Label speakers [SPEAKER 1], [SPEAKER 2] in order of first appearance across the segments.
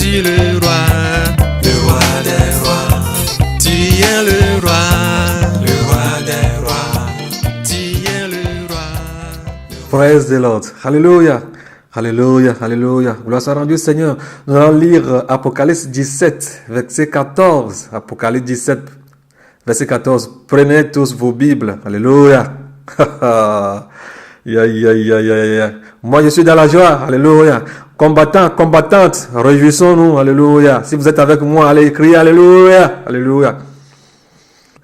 [SPEAKER 1] suis le roi des rois. Tu es le roi des rois. Tu es le roi.
[SPEAKER 2] Praise the Lord. Hallelujah. Alléluia, alléluia. Gloire soit rendue, Seigneur. Nous allons lire Apocalypse 17, verset 14. Apocalypse 17, verset 14. Prenez tous vos Bibles. Alléluia. Moi, je suis dans la joie. Alléluia. Combattants, combattantes, réjouissons-nous. Alléluia. Si vous êtes avec moi, allez écrire. Alléluia. Alléluia.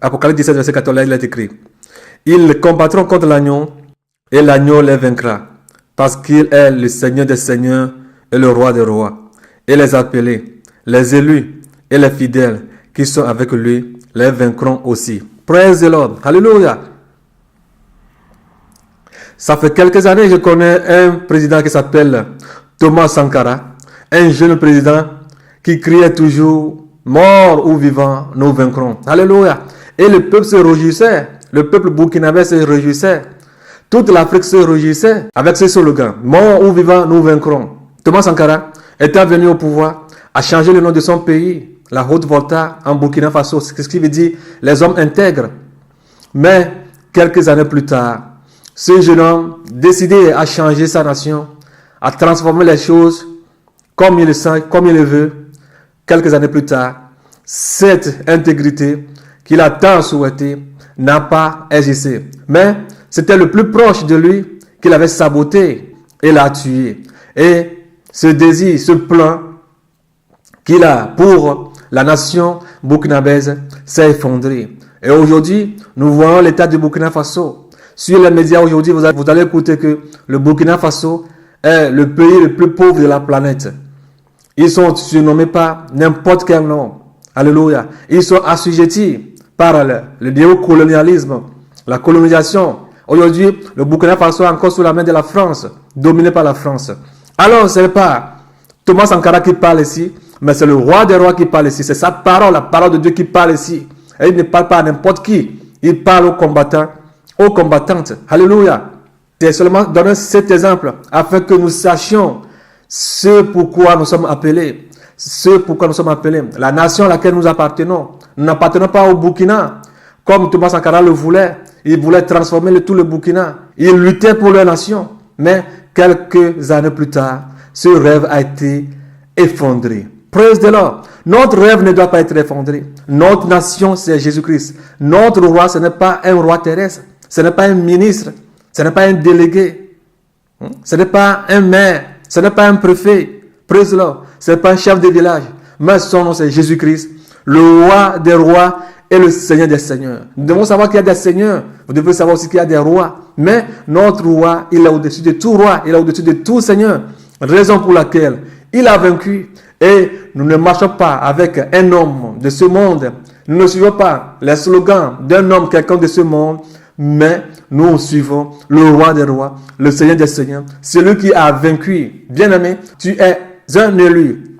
[SPEAKER 2] Apocalypse 17, verset 14, là, il est écrit. Ils combattront contre l'agneau et l'agneau les vaincra. Parce qu'il est le Seigneur des seigneurs et le roi des rois. Et les appelés, les élus et les fidèles qui sont avec lui les vaincront aussi. Praise the Lord. Alléluia. Ça fait quelques années que je connais un président qui s'appelle Thomas Sankara. Un jeune président qui criait toujours, mort ou vivant, nous vaincrons. Alléluia. Et le peuple se réjouissait. Le peuple burkinabé se réjouissait. Toute l'Afrique se réjouissait avec ce slogan. Mort ou vivant, nous vaincrons. Thomas Sankara était venu au pouvoir, a changé le nom de son pays, la Haute-Volta, en Burkina Faso, ce qui veut dire les hommes intègres. Mais quelques années plus tard, ce jeune homme décidé à changer sa nation, à transformer les choses comme il le sent, comme il le veut. Quelques années plus tard, cette intégrité qu'il a tant souhaité n'a pas existé. Mais c'était le plus proche de lui qu'il avait saboté et l'a tué. Et ce désir, ce plan qu'il a pour la nation burkinabèse s'est effondré. Et aujourd'hui, nous voyons l'état du Burkina Faso. Sur les médias aujourd'hui, vous allez écouter que le Burkina Faso est le pays le plus pauvre de la planète. Ils sont surnommés par n'importe quel nom. Alléluia. Ils sont assujettis par le néocolonialisme, la colonisation. Aujourd'hui, le Burkina Faso est encore sous la main de la France, dominé par la France. Alors, ce n'est pas Thomas Sankara qui parle ici, mais c'est le roi des rois qui parle ici. C'est sa parole, la parole de Dieu qui parle ici. Et il ne parle pas à n'importe qui. Il parle aux combattants, aux combattantes. Alléluia. C'est seulement donner cet exemple afin que nous sachions ce pourquoi nous sommes appelés. Ce pourquoi nous sommes appelés. La nation à laquelle nous appartenons. Nous n'appartenons pas au Burkina, comme Thomas Sankara le voulait. Il voulait transformer tout le Burkina. Il luttait pour leur nation. Mais quelques années plus tard, ce rêve a été effondré. Praise the Lord. Notre rêve ne doit pas être effondré. Notre nation, c'est Jésus-Christ. Notre roi, ce n'est pas un roi terrestre. Ce n'est pas un ministre. Ce n'est pas un délégué. Ce n'est pas un maire. Ce n'est pas un préfet. Praise the Lord. Ce n'est pas un chef de village. Mais son nom, c'est Jésus-Christ, le roi des rois et le Seigneur des seigneurs. Nous devons savoir qu'il y a des seigneurs. Vous devez savoir aussi qu'il y a des rois. Mais notre roi, il est au-dessus de tout roi. Il est au-dessus de tout seigneur. Raison pour laquelle il a vaincu. Et nous ne marchons pas avec un homme de ce monde. Nous ne suivons pas les slogans d'un homme quelqu'un de ce monde. Mais nous suivons le roi des rois, le Seigneur des seigneurs. Celui qui a vaincu. Bien-aimé, tu es un élu.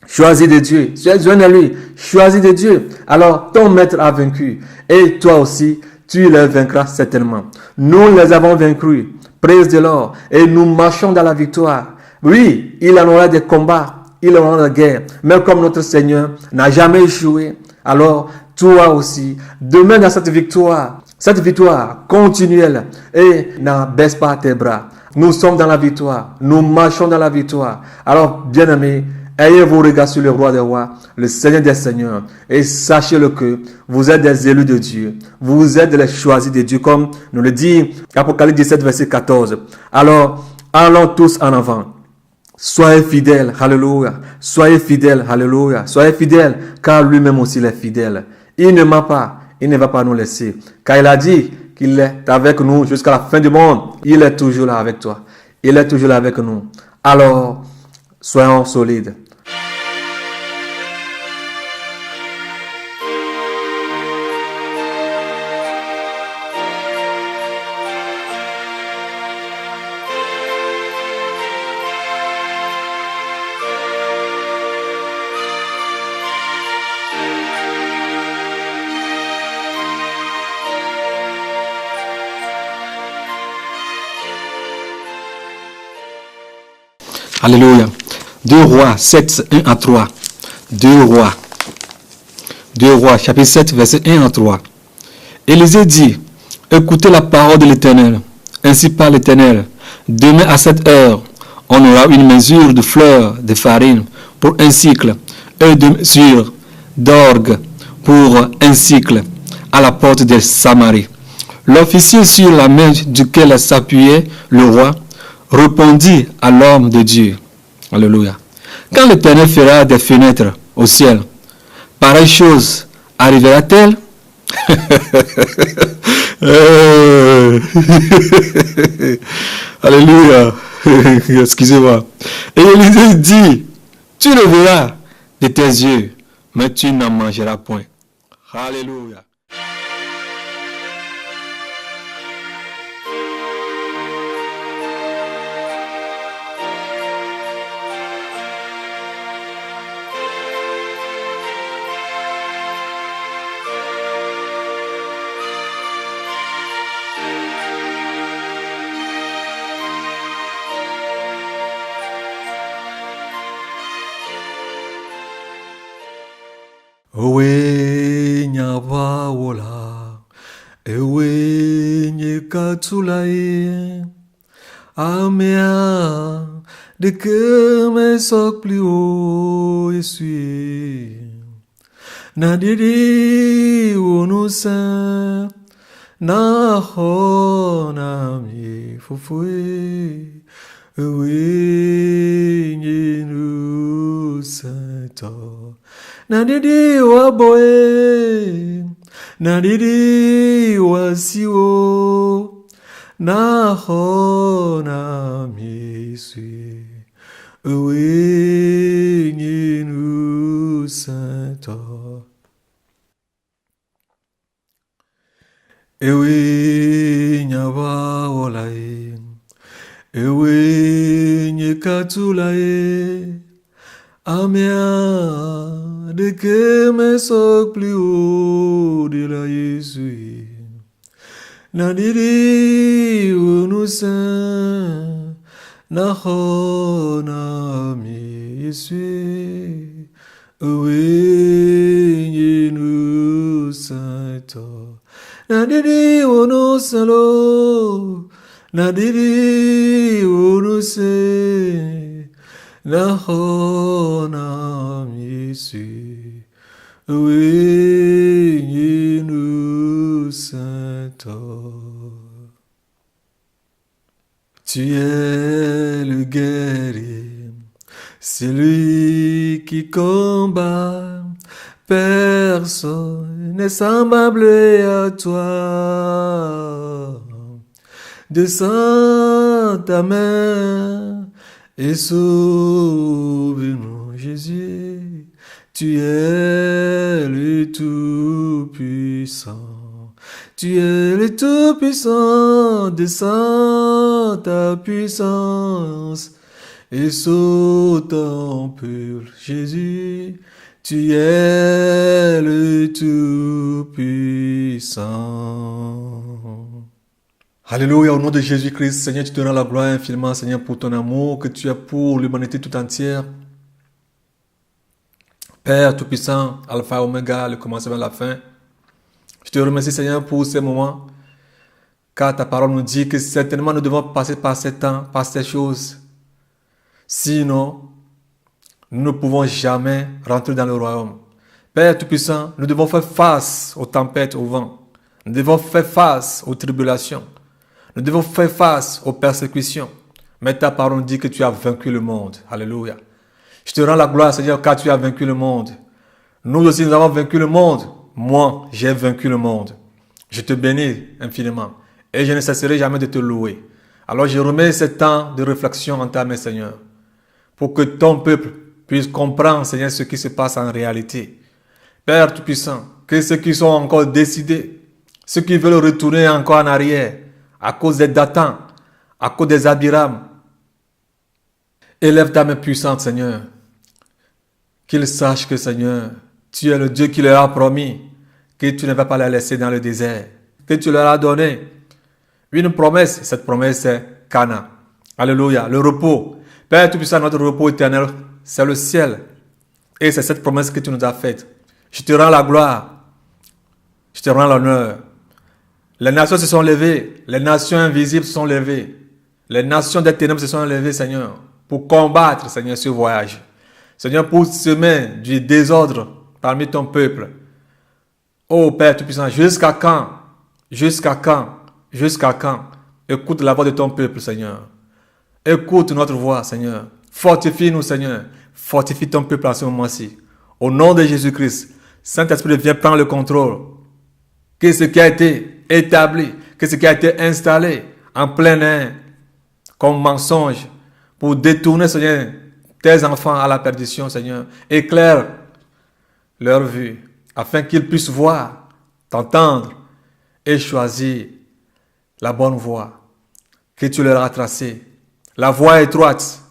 [SPEAKER 2] Choisi de Dieu. Tu es un élu. Choisi de Dieu. Alors, ton maître a vaincu. Et toi aussi, tu les vaincras certainement. Nous les avons vaincus. Praise the Lord. Et nous marchons dans la victoire. Oui, il en aura des combats. Il en aura des guerres. Mais comme notre Seigneur n'a jamais échoué, alors toi aussi, demeure dans cette victoire continuelle. Et n'abaisse pas tes bras. Nous sommes dans la victoire. Nous marchons dans la victoire. Alors, bien-aimés, ayez vos regards sur le roi des rois, le Seigneur des seigneurs. Et sachez-le que vous êtes des élus de Dieu. Vous êtes les choisis de Dieu, comme nous le dit Apocalypse 17, verset 14. Alors, allons tous en avant. Soyez fidèles, alléluia. Soyez fidèles, alléluia. Soyez fidèles, car lui-même aussi est fidèle. Il ne ment pas, il ne va pas nous laisser. Car il a dit qu'il est avec nous jusqu'à la fin du monde. Il est toujours là avec toi. Il est toujours là avec nous. Alors, soyons solides.
[SPEAKER 3] Alléluia.
[SPEAKER 2] 2 Rois 7, 1 à 3. 2 Rois, chapitre 7, verset 1 à 3. Élisée dit, écoutez la parole de l'Éternel. Ainsi parle l'Éternel. Demain à cette heure, on aura une mesure de fleurs de farine pour un cycle et de mesure d'orgue pour un cycle à la porte de Samarie. L'officier sur la main duquel s'appuyait le roi répondit à l'homme de Dieu. Alléluia. Quand l'Éternel fera des fenêtres au ciel, pareille chose arrivera-t-elle? Alléluia. Excusez-moi. Et Élisée dit, tu le verras de tes yeux, mais tu n'en mangeras point. Alléluia.
[SPEAKER 1] Owe nyawa wola, ewe nyekatulae, amea de que me sopli o esui, nadiri unusa, na hona mi fufui, ewe nyenusa. Nadidi wa boe, nadidi wa siwo, na hona misui, ewe nyinu sato. Ewe nyawa olae, ewe nyekatulae, amea de que me sopli o de la Jésus. Nadiri unusa na hona mi Jésus. Owe yinu sato. Nadiri unusa lo. Nadiri unuse. Na hona mi Jésus, oui, nous saintons. Tu es le guerrier, celui qui combat. Personne n'est semblable à toi. Descends ta main et sauve-nous, Jésus. Tu es le Tout-Puissant. Tu es le Tout-Puissant. Descends ta puissance et sauve ton peuple, Jésus. Tu es le Tout-Puissant. Alléluia, au nom de Jésus-Christ, Seigneur, tu te rends la gloire infiniment, Seigneur, pour ton amour que tu as pour l'humanité tout entière. Père Tout-Puissant, Alpha, Oméga, le commencement et la fin. Je te remercie, Seigneur, pour ces moments, car ta parole nous dit que certainement nous devons passer par ces temps, par ces choses. Sinon, nous ne pouvons jamais rentrer dans le royaume. Père Tout-Puissant, nous devons faire face aux tempêtes, au vent. Nous devons faire face aux tribulations. Nous devons faire face aux persécutions. Mais ta parole nous dit que tu as vaincu le monde. Alléluia. Je te rends la gloire, Seigneur, car tu as vaincu le monde. Nous aussi, nous avons vaincu le monde. Moi, j'ai vaincu le monde. Je te bénis infiniment. Et je ne cesserai jamais de te louer. Alors, je remets ce temps de réflexion en ta main, Seigneur. Pour que ton peuple puisse comprendre, Seigneur, ce qui se passe en réalité. Père Tout-Puissant, que ceux qui sont encore décidés, ceux qui veulent retourner encore en arrière, à cause des Datans, à cause des Abiram, élève ta main puissante, Seigneur. Qu'ils sachent que, Seigneur, tu es le Dieu qui leur a promis que tu ne vas pas les laisser dans le désert, que tu leur as donné une promesse. Cette promesse, c'est Cana. Alléluia, le repos. Père Tout-Puissant, notre repos éternel c'est le ciel. Et c'est cette promesse que tu nous as faite. Je te rends la gloire. Je te rends l'honneur. Les nations se sont levées. Les nations invisibles se sont levées. Les nations des ténèbres se sont levées, Seigneur, pour combattre, Seigneur, ce voyage. Seigneur, pour semer du désordre parmi ton peuple. Ô Père Tout-Puissant, jusqu'à quand? Jusqu'à quand? Jusqu'à quand? Écoute la voix de ton peuple, Seigneur. Écoute notre voix, Seigneur. Fortifie-nous, Seigneur. Fortifie ton peuple à ce moment-ci. Au nom de Jésus-Christ, Saint-Esprit, viens prendre le contrôle. Que ce qui a été établi, que ce qui a été installé en plein air, comme mensonge, pour détourner, Seigneur, tes enfants à la perdition, Seigneur, éclaire leur vue, afin qu'ils puissent voir, t'entendre et choisir la bonne voie que tu leur as tracée. La voie étroite.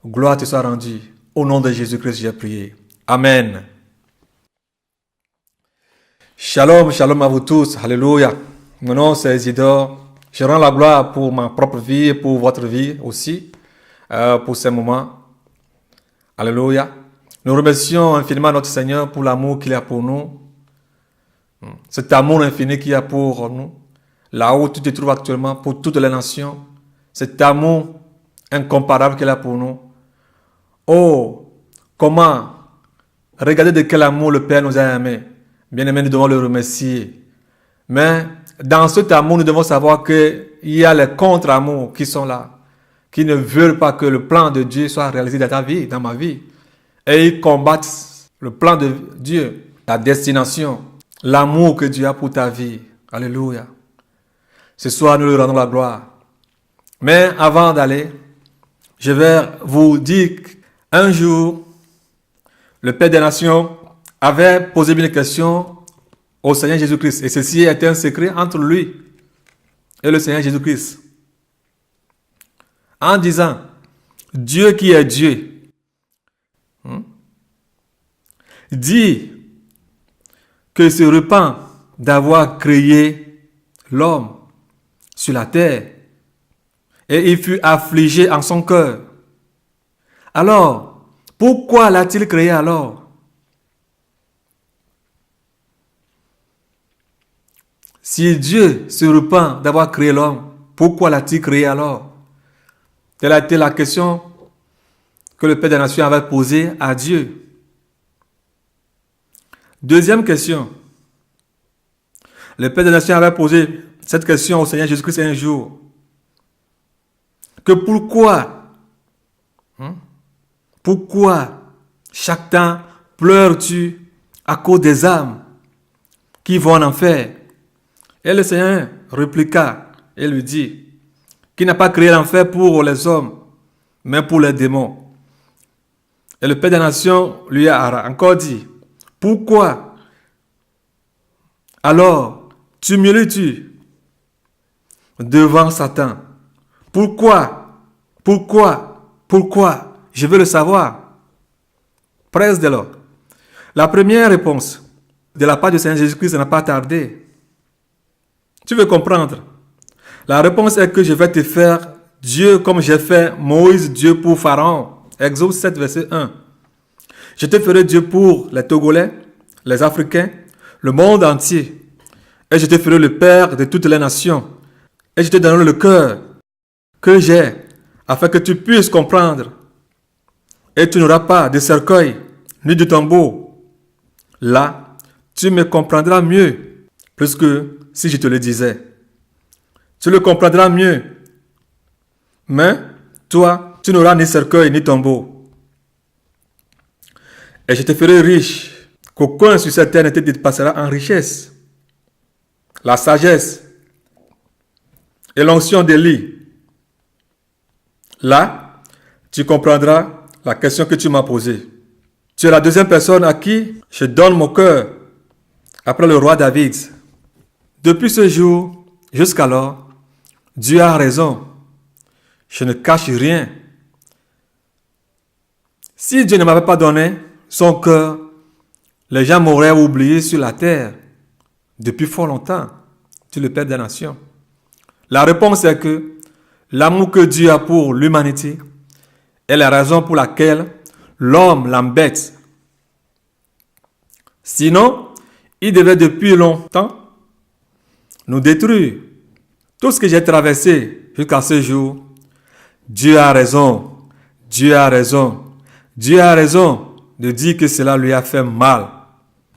[SPEAKER 1] Gloire te soit rendue. Au nom de Jésus-Christ, j'ai prié. Amen. Shalom, shalom à vous tous. Alléluia. Mon nom, c'est Isidore. Je rends la gloire pour ma propre vie et pour votre vie aussi, pour ces moments. Alléluia. Nous remercions infiniment notre Seigneur pour l'amour qu'il a pour nous. Cet amour infini qu'il a pour nous. Là où tu te trouves actuellement, pour toutes les nations. Cet amour incomparable qu'il a pour nous. Oh, comment? Regardez de quel amour le Père nous a aimés. Bien aimés, nous devons le remercier. Mais dans cet amour, nous devons savoir qu'il y a les contre-amours qui sont là, qui ne veulent pas que le plan de Dieu soit réalisé dans ta vie, dans ma vie. Et ils combattent le plan de Dieu, la destination, l'amour que Dieu a pour ta vie. Alléluia. Ce soir, nous lui rendons la gloire. Mais avant d'aller, je vais vous dire qu'un jour, le Père des Nations avait posé une question au Seigneur Jésus-Christ. Et ceci était un secret entre lui et le Seigneur Jésus-Christ. En disant, Dieu qui est Dieu, dit que se repent d'avoir créé l'homme sur la terre. Et il fut affligé en son cœur. Alors, pourquoi l'a-t-il créé alors? Si Dieu se repent d'avoir créé l'homme, pourquoi l'a-t-il créé alors? Telle a été la question que le Père des Nations avait posée à Dieu. Deuxième question. Le Père des Nations avait posé cette question au Seigneur Jésus-Christ un jour. Que pourquoi chaque temps pleures-tu à cause des âmes qui vont en enfer? Et le Seigneur répliqua et lui dit qu'il n'a pas créé l'enfer pour les hommes, mais pour les démons. Et le Père des Nations lui a encore dit, pourquoi alors t'humilies-tu devant Satan? Pourquoi? Je veux le savoir. Presse de l'ordre. La première réponse de la part du Seigneur Jésus-Christ n'a pas tardé. Tu veux comprendre? La réponse est que je vais te faire Dieu comme j'ai fait Moïse, Dieu pour Pharaon. Exode 7, verset 1. Je te ferai Dieu pour les Togolais, les Africains, le monde entier. Et je te ferai le Père de toutes les nations. Et je te donnerai le cœur que j'ai, afin que tu puisses comprendre. Et tu n'auras pas de cercueil, ni de tombeau. Là, tu me comprendras mieux, plus que si je te le disais. Tu le comprendras mieux. Mais, toi, tu n'auras ni cercueil, ni tombeau. Et je te ferai riche, qu'aucun sur cette terre ne te dépassera en richesse. La sagesse et l'onction d'Élie. Là, tu comprendras la question que tu m'as posée. Tu es la deuxième personne à qui je donne mon cœur, après le roi David. Depuis ce jour jusqu'alors, Dieu a raison. Je ne cache rien. Si Dieu ne m'avait pas donné son cœur, les gens m'auraient oublié sur la terre depuis fort longtemps, dit le Père des Nations. La réponse est que l'amour que Dieu a pour l'humanité est la raison pour laquelle l'homme l'embête. Sinon, il devait depuis longtemps nous détruire. Tout ce que j'ai traversé jusqu'à ce jour, Dieu a raison. Dieu a raison. Dieu a raison de dire que cela lui a fait mal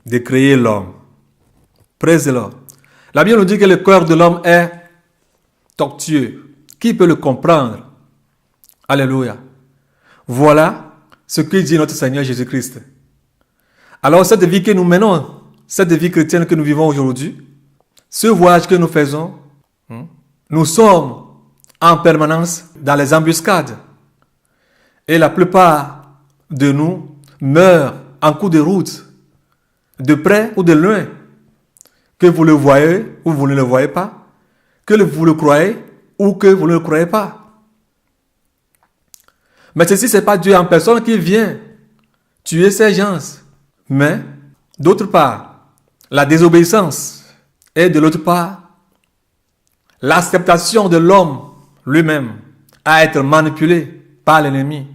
[SPEAKER 1] de créer l'homme. Praise the Lord. La Bible nous dit que le cœur de l'homme est tortueux. Qui peut le comprendre? Alléluia. Voilà ce que dit notre Seigneur Jésus-Christ. Alors cette vie que nous menons, cette vie chrétienne que nous vivons aujourd'hui, ce voyage que nous faisons, nous sommes en permanence dans les embuscades. Et la plupart de nous meurent en cours de route, de près ou de loin. Que vous le voyez ou vous ne le voyez pas, que vous le croyez ou que vous ne le croyez pas. Mais ceci, ce n'est pas Dieu en personne qui vient tuer ces gens. Mais, d'autre part, la désobéissance et de l'autre part, l'acceptation de l'homme lui-même à être manipulé par l'ennemi.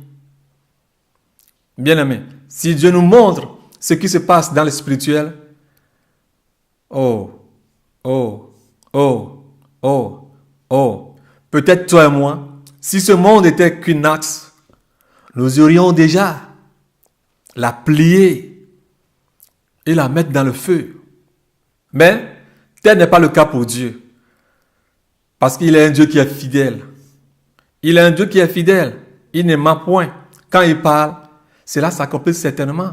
[SPEAKER 1] Bien-aimé, si Dieu nous montre ce qui se passe dans le spirituel, peut-être toi et moi, si ce monde était qu'une axe, nous aurions déjà la plier et la mettre dans le feu. Mais tel n'est pas le cas pour Dieu. Parce qu'il est un Dieu qui est fidèle. Il est un Dieu qui est fidèle. Il ne ment point. Quand il parle, cela s'accomplit certainement.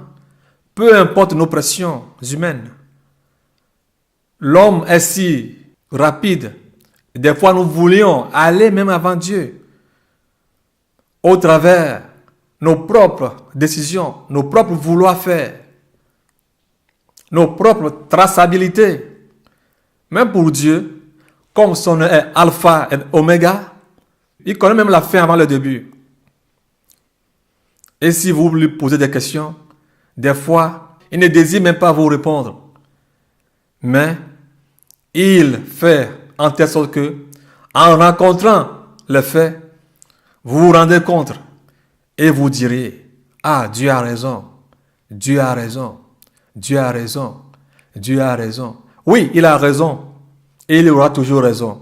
[SPEAKER 1] Peu importe nos pressions humaines. L'homme est si rapide. Des fois, nous voulions aller même avant Dieu. Au travers nos propres décisions, nos propres vouloirs faire, nos propres traçabilités. Même pour Dieu, comme son nom est alpha et oméga, il connaît même la fin avant le début. Et si vous lui posez des questions, des fois, il ne désire même pas vous répondre. Mais il fait en telle sorte que, en rencontrant le fait, vous vous rendez compte et vous direz, ah, Dieu a raison, Dieu a raison, Dieu a raison, Dieu a raison. Oui, il a raison et il aura toujours raison.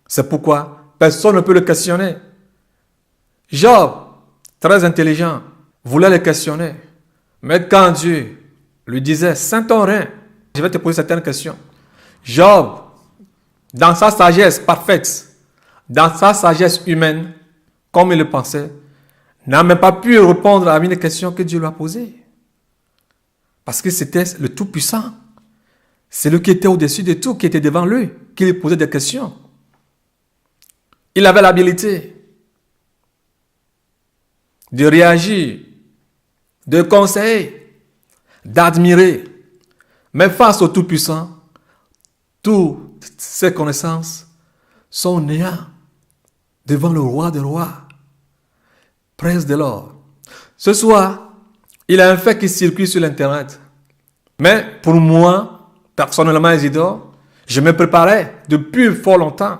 [SPEAKER 1] C'est pourquoi personne ne peut le questionner. Job, très intelligent, voulait le questionner. Mais quand Dieu lui disait, Saint ton rein, je vais te poser certaines questions. Job, dans sa sagesse parfaite, dans sa sagesse humaine, comme il le pensait, n'a même pas pu répondre à une question que Dieu lui a posée. Parce que c'était le Tout-Puissant. C'est lui qui était au-dessus de tout, qui était devant lui, qui lui posait des questions. Il avait l'habilité de réagir, de conseiller, d'admirer. Mais face au Tout-Puissant, toutes ses connaissances sont néants devant le roi des rois. Praise the Lord. Ce soir, il y a un fait qui circule sur l'internet. Mais pour moi, personnellement, Isidore, je me préparais depuis fort longtemps.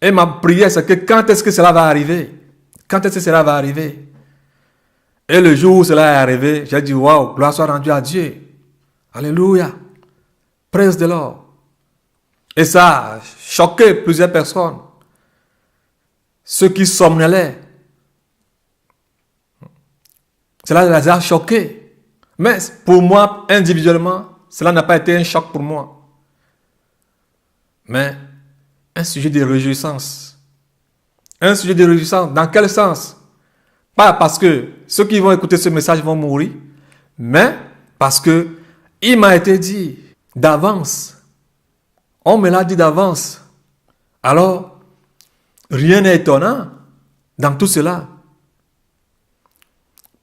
[SPEAKER 1] Et ma prière, c'est que quand est-ce que cela va arriver? Quand est-ce que cela va arriver? Et le jour où cela est arrivé, j'ai dit, waouh, gloire soit rendue à Dieu. Alléluia. Praise the Lord. Et ça a choqué plusieurs personnes. Ceux qui somnolaient. Cela les a choqués. Mais pour moi, individuellement, cela n'a pas été un choc pour moi. Mais un sujet de réjouissance. Un sujet de réjouissance. Dans quel sens? Pas parce que ceux qui vont écouter ce message vont mourir, mais parce que il m'a été dit d'avance. On me l'a dit d'avance. Alors, rien n'est étonnant dans tout cela.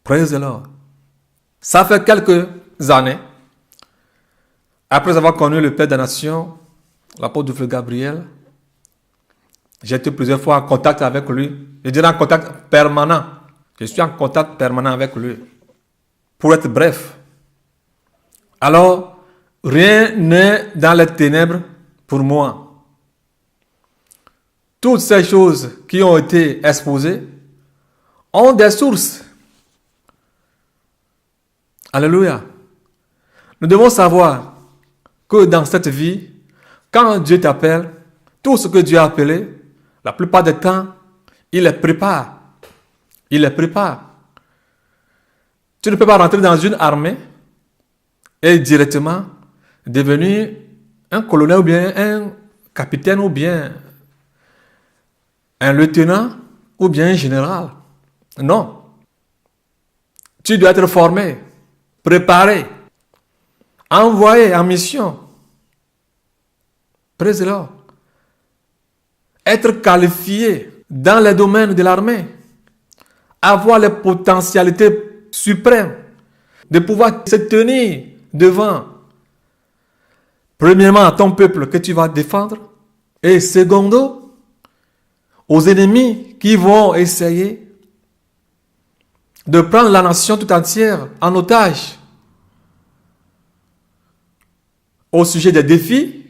[SPEAKER 1] Praise the Lord. Ça fait quelques années, après avoir connu le Père des Nations, l'apôtre Frère Gabriel, j'ai été plusieurs fois en contact avec lui. Je dirais en contact permanent. Je suis en contact permanent avec lui. Pour être bref. Alors, rien n'est dans les ténèbres pour moi. Toutes ces choses qui ont été exposées ont des sources. Alléluia. Nous devons savoir que dans cette vie, quand Dieu t'appelle, tout ce que Dieu a appelé, la plupart du temps, il les prépare. Il les prépare. Tu ne peux pas rentrer dans une armée et directement devenir un colonel ou bien un capitaine ou bien un lieutenant ou bien un général. Non. Tu dois être formé, préparé, envoyé en mission. Praise the Lord. Être qualifié dans les domaines de l'armée. Avoir les potentialités suprêmes de pouvoir se tenir devant, premièrement, ton peuple que tu vas défendre, et secondo, aux ennemis qui vont essayer de prendre la nation tout entière en otage. Au sujet des défis,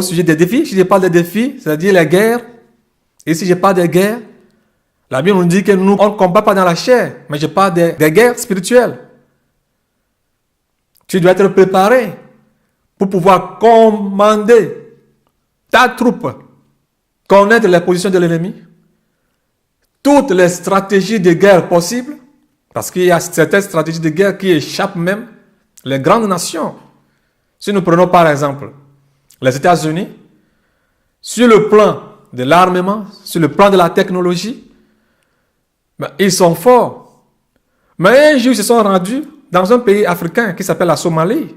[SPEAKER 1] si je parle des défis, c'est-à-dire les guerres, et si je parle des guerres, la Bible nous dit que nous, on ne combat pas dans la chair, mais je parle des guerres spirituelles. Tu dois être préparé pour pouvoir commander ta troupe, connaître les positions de l'ennemi, toutes les stratégies de guerre possibles, parce qu'il y a certaines stratégies de guerre qui échappent même les grandes nations. Si nous prenons par exemple les États-Unis, sur le plan de l'armement, sur le plan de la technologie, ils sont forts. Mais un jour, ils se sont rendus dans un pays africain qui s'appelle la Somalie.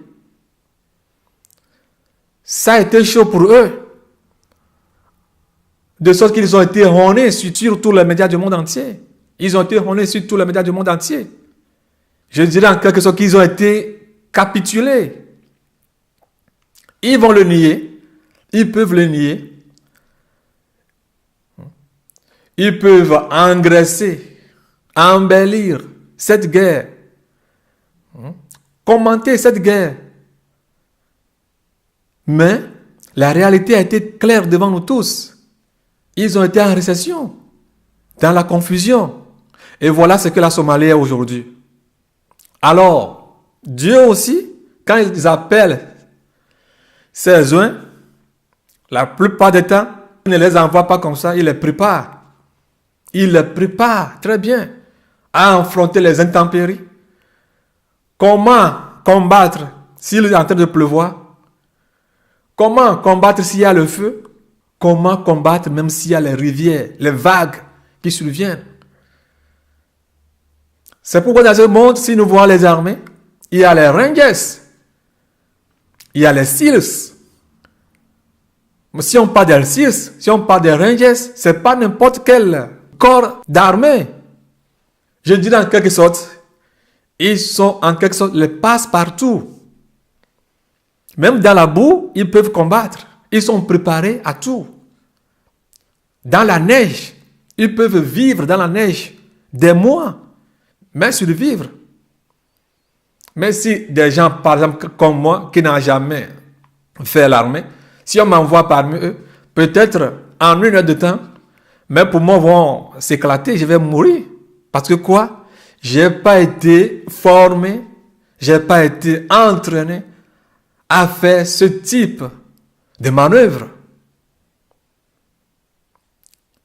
[SPEAKER 1] Ça a été chaud pour eux. De sorte qu'ils ont été ronnés sur tous les médias du monde entier. Ils ont été ronnés sur tous les médias du monde entier. Je dirais en quelque sorte qu'ils ont été capitulés. Ils vont le nier. Ils peuvent le nier. Ils peuvent engraisser, embellir cette guerre. Commenter cette guerre. Mais la réalité a été claire devant nous tous. Ils ont été en récession, dans la confusion. Et voilà ce que la Somalie est aujourd'hui. Alors, Dieu aussi, quand ils appellent ses oins, la plupart du temps, il ne les envoie pas comme ça, il les prépare. Il les prépare très bien à affronter les intempéries. Comment combattre s'il est en train de pleuvoir? Comment combattre s'il y a le feu? Comment combattre même s'il y a les rivières, les vagues qui surviennent? C'est pourquoi dans ce monde, si nous voyons les armées, il y a les Rangers, il y a les SEALs. Si on parle des SEALs, si on parle des Rangers, ce n'est pas n'importe quel corps d'armée. Je dis en quelque sorte, ils sont en quelque sorte les passe-partout. Même dans la boue, ils peuvent combattre. Ils sont préparés à tout. Dans la neige, ils peuvent vivre dans la neige des mois, mais survivre. Mais si des gens, par exemple, comme moi, qui n'ont jamais fait l'armée, si on m'envoie parmi eux, peut-être en 1 heure de temps, mais pour moi, vont s'éclater, je vais mourir. Parce que quoi? Je n'ai pas été formé, je n'ai pas été entraîné à faire ce type de manœuvre.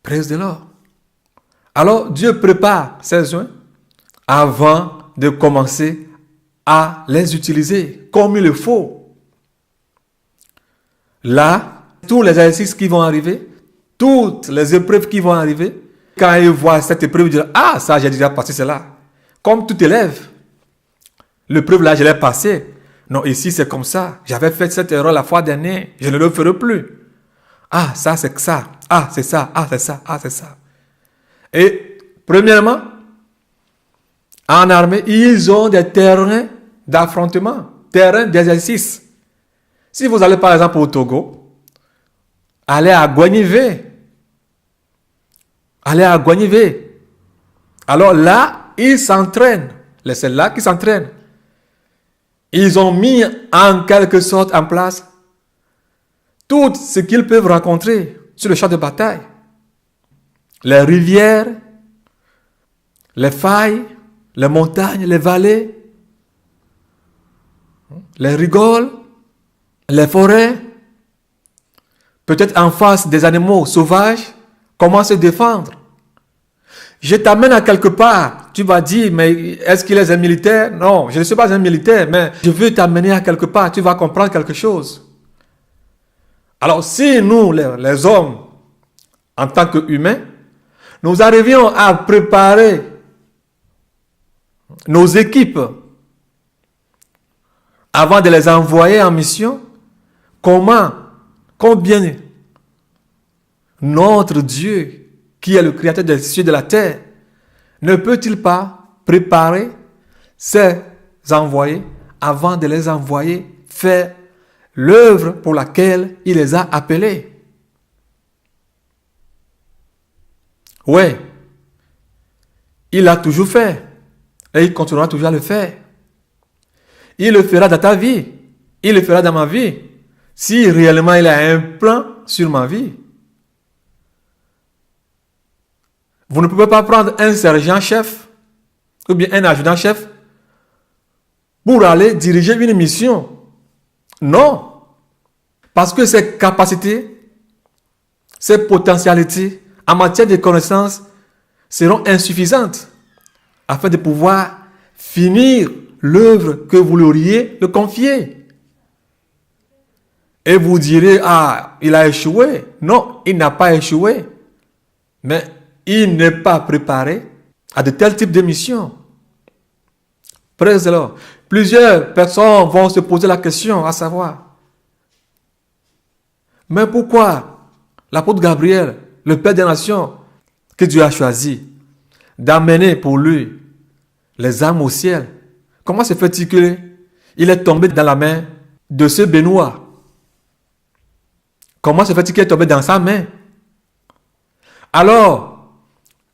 [SPEAKER 1] Praise the Lord. Alors, Dieu prépare ses oins avant de commencer à les utiliser comme il le faut. Là, tous les exercices qui vont arriver, toutes les épreuves qui vont arriver, quand ils voient cette épreuve, ils disent « Ah, ça, j'ai déjà passé cela. » Comme tout élève, l'épreuve là, je l'ai passée. Non, ici, c'est comme ça. J'avais fait cette erreur la fois dernière. Je ne le ferai plus. Ah, ça, c'est ça. Ah, c'est ça. Ah, c'est ça. Ah, c'est ça. Et, premièrement, en armée, ils ont des terrains d'affrontement, terrains d'exercice. Si vous allez, par exemple, au Togo, allez à Guanivé. Allez à Guanivé. Alors là, ils s'entraînent. C'est là qu'ils s'entraînent. Ils ont mis en quelque sorte en place tout ce qu'ils peuvent rencontrer sur le champ de bataille. Les rivières, les failles, les montagnes, les vallées, les rigoles, les forêts, peut-être en face des animaux sauvages, comment se défendre. Je t'amène à quelque part, tu vas dire, mais est-ce qu'il est un militaire? Non, je ne suis pas un militaire, mais je veux t'amener à quelque part, tu vas comprendre quelque chose. Alors si nous, les hommes, en tant qu'humains, nous arrivions à préparer nos équipes avant de les envoyer en mission, combien notre Dieu, qui est le créateur des cieux et de la terre, ne peut-il pas préparer ses envoyés avant de les envoyer faire l'œuvre pour laquelle il les a appelés? Oui, il l'a toujours fait et il continuera toujours à le faire. Il le fera dans ta vie, il le fera dans ma vie, si réellement il a un plan sur ma vie. Vous ne pouvez pas prendre un sergent-chef ou bien un adjudant-chef pour aller diriger une mission. Non. Parce que ses capacités, ses potentialités en matière de connaissances seront insuffisantes afin de pouvoir finir l'œuvre que vous lui auriez le confiée. Et vous direz, ah, il a échoué. Non, il n'a pas échoué. Mais il n'est pas préparé à de tels types de missions. Praise the Lord. Plusieurs personnes vont se poser la question, à savoir, mais pourquoi l'apôtre Gabriel, le Père des Nations, que Dieu a choisi d'amener pour lui les âmes au ciel, comment se fait-il qu'il est tombé dans la main de ce Benoît? Comment se fait-il qu'il est tombé dans sa main? Alors,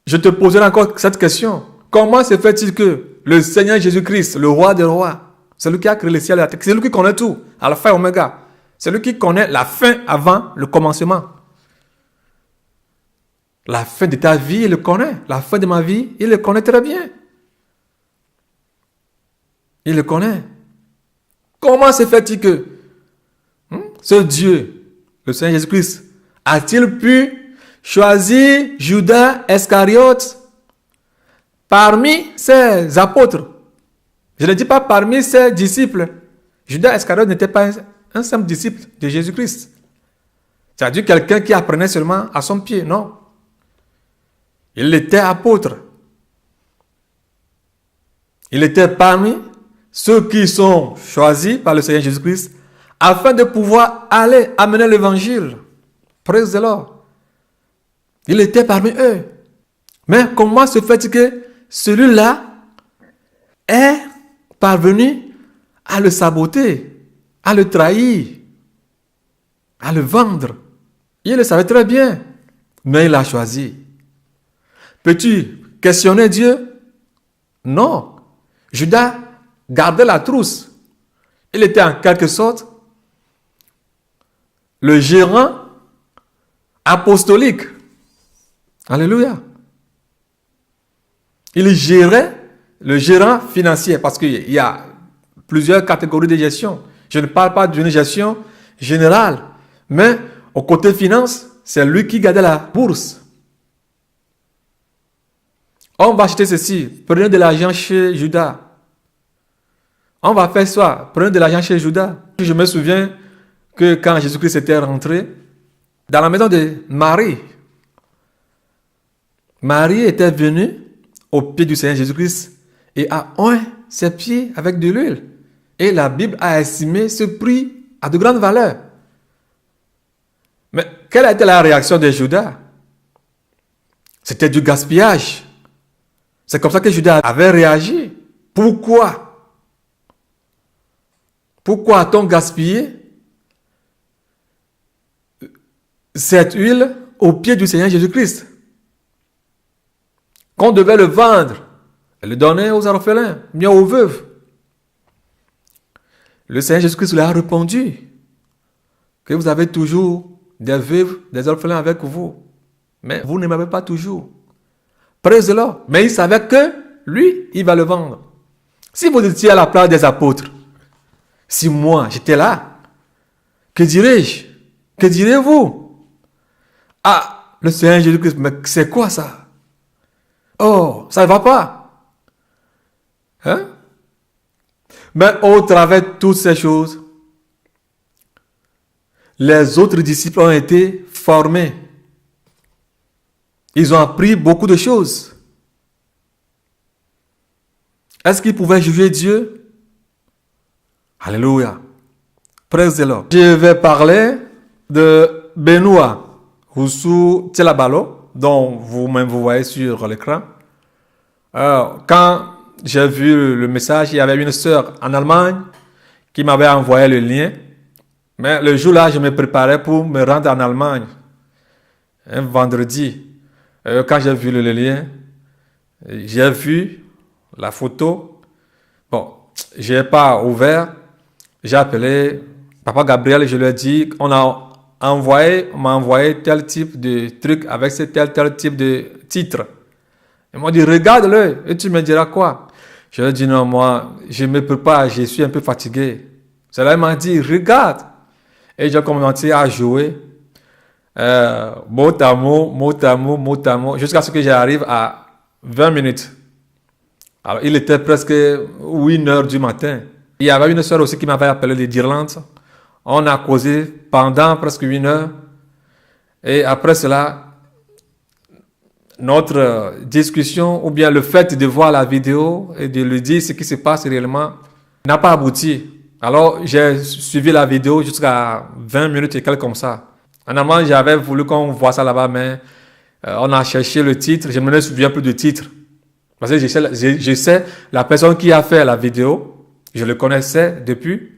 [SPEAKER 1] je te poserai encore cette question. Comment se fait-il que le Seigneur Jésus-Christ, le roi des rois, celui qui a créé le ciel et la terre, c'est lui qui connaît tout, alpha et oméga, c'est lui qui connaît la fin avant le commencement. La fin de ta vie, il le connaît. La fin de ma vie, il le connaît très bien. Il le connaît. Comment se fait-il que ce Dieu, le Seigneur Jésus-Christ, a-t-il pu choisir Judas Iscariote parmi ses apôtres? Je ne dis pas parmi ses disciples. Judas Iscariote n'était pas un simple disciple de Jésus-Christ. C'est-à-dire quelqu'un qui apprenait seulement à son pied. Non. Il était apôtre. Il était parmi ceux qui sont choisis par le Seigneur Jésus-Christ afin de pouvoir aller amener l'évangile. Praise the Lord. Il était parmi eux. Mais comment se fait-il que celui-là est parvenu à le saboter, à le trahir, à le vendre? Il le savait très bien, mais il l'a choisi. Peux-tu questionner Dieu? Non. Judas gardait la trousse. Il était en quelque sorte le gérant apostolique. Alléluia. Il gérait le gérant financier parce qu'il y a plusieurs catégories de gestion. Je ne parle pas d'une gestion générale, mais au côté finance, c'est lui qui gardait la bourse. On va acheter ceci, prenez de l'argent chez Judas. On va faire ça, prenez de l'argent chez Judas. Je me souviens que quand Jésus-Christ était rentré dans la maison de Marie, Marie était venue au pied du Seigneur Jésus-Christ et a oint ses pieds avec de l'huile. Et la Bible a estimé ce prix à de grandes valeurs. Mais quelle a été la réaction de Judas? C'était du gaspillage. C'est comme ça que Judas avait réagi. Pourquoi? Pourquoi a-t-on gaspillé cette huile au pied du Seigneur Jésus-Christ? Qu'on devait le vendre et le donner aux orphelins, bien aux veuves. Le Seigneur Jésus-Christ lui a répondu que vous avez toujours des veuves, des orphelins avec vous, mais vous ne m'avez pas toujours. Praise the Lord. Mais il savait que lui, il va le vendre. Si vous étiez à la place des apôtres, si moi, j'étais là, que dirais-je? Que direz-vous? Ah, le Seigneur Jésus-Christ, mais c'est quoi ça? Oh, ça ne va pas. Hein? Mais au travers de toutes ces choses, les autres disciples ont été formés. Ils ont appris beaucoup de choses. Est-ce qu'ils pouvaient juger Dieu? Alléluia. Praise the Lord. Je vais parler de Benoît Roussou Tchelabalo, dont vous-même vous voyez sur l'écran. Quand j'ai vu le message, il y avait une sœur en Allemagne qui m'avait envoyé le lien. Mais le jour-là, je me préparais pour me rendre en Allemagne. Un vendredi. Quand j'ai vu le lien, j'ai vu la photo. Bon, je n'ai pas ouvert. J'ai appelé Papa Gabriel et je lui ai dit on m'a envoyé tel type de truc avec tel type de titre. Ils m'ont dit regarde-le et tu me diras quoi. Je lui ai dit non, moi, je me prépare, je suis un peu fatigué. Cela m'a dit regarde. Et j'ai commencé à jouer mot à mot, jusqu'à ce que j'arrive à 20 minutes. Alors, il était presque 8 heures du matin. Il y avait une soeur aussi qui m'avait appelé d'Irlande. On a causé pendant presque 1 heure. Et après cela, notre discussion, ou bien le fait de voir la vidéo et de lui dire ce qui se passe réellement, n'a pas abouti. Alors, j'ai suivi la vidéo jusqu'à 20 minutes et quelques comme ça. En allemand, j'avais voulu qu'on voit ça là-bas, mais on a cherché le titre. Je ne me souviens plus du titre. Parce que je sais la personne qui a fait la vidéo. Je le connaissais depuis.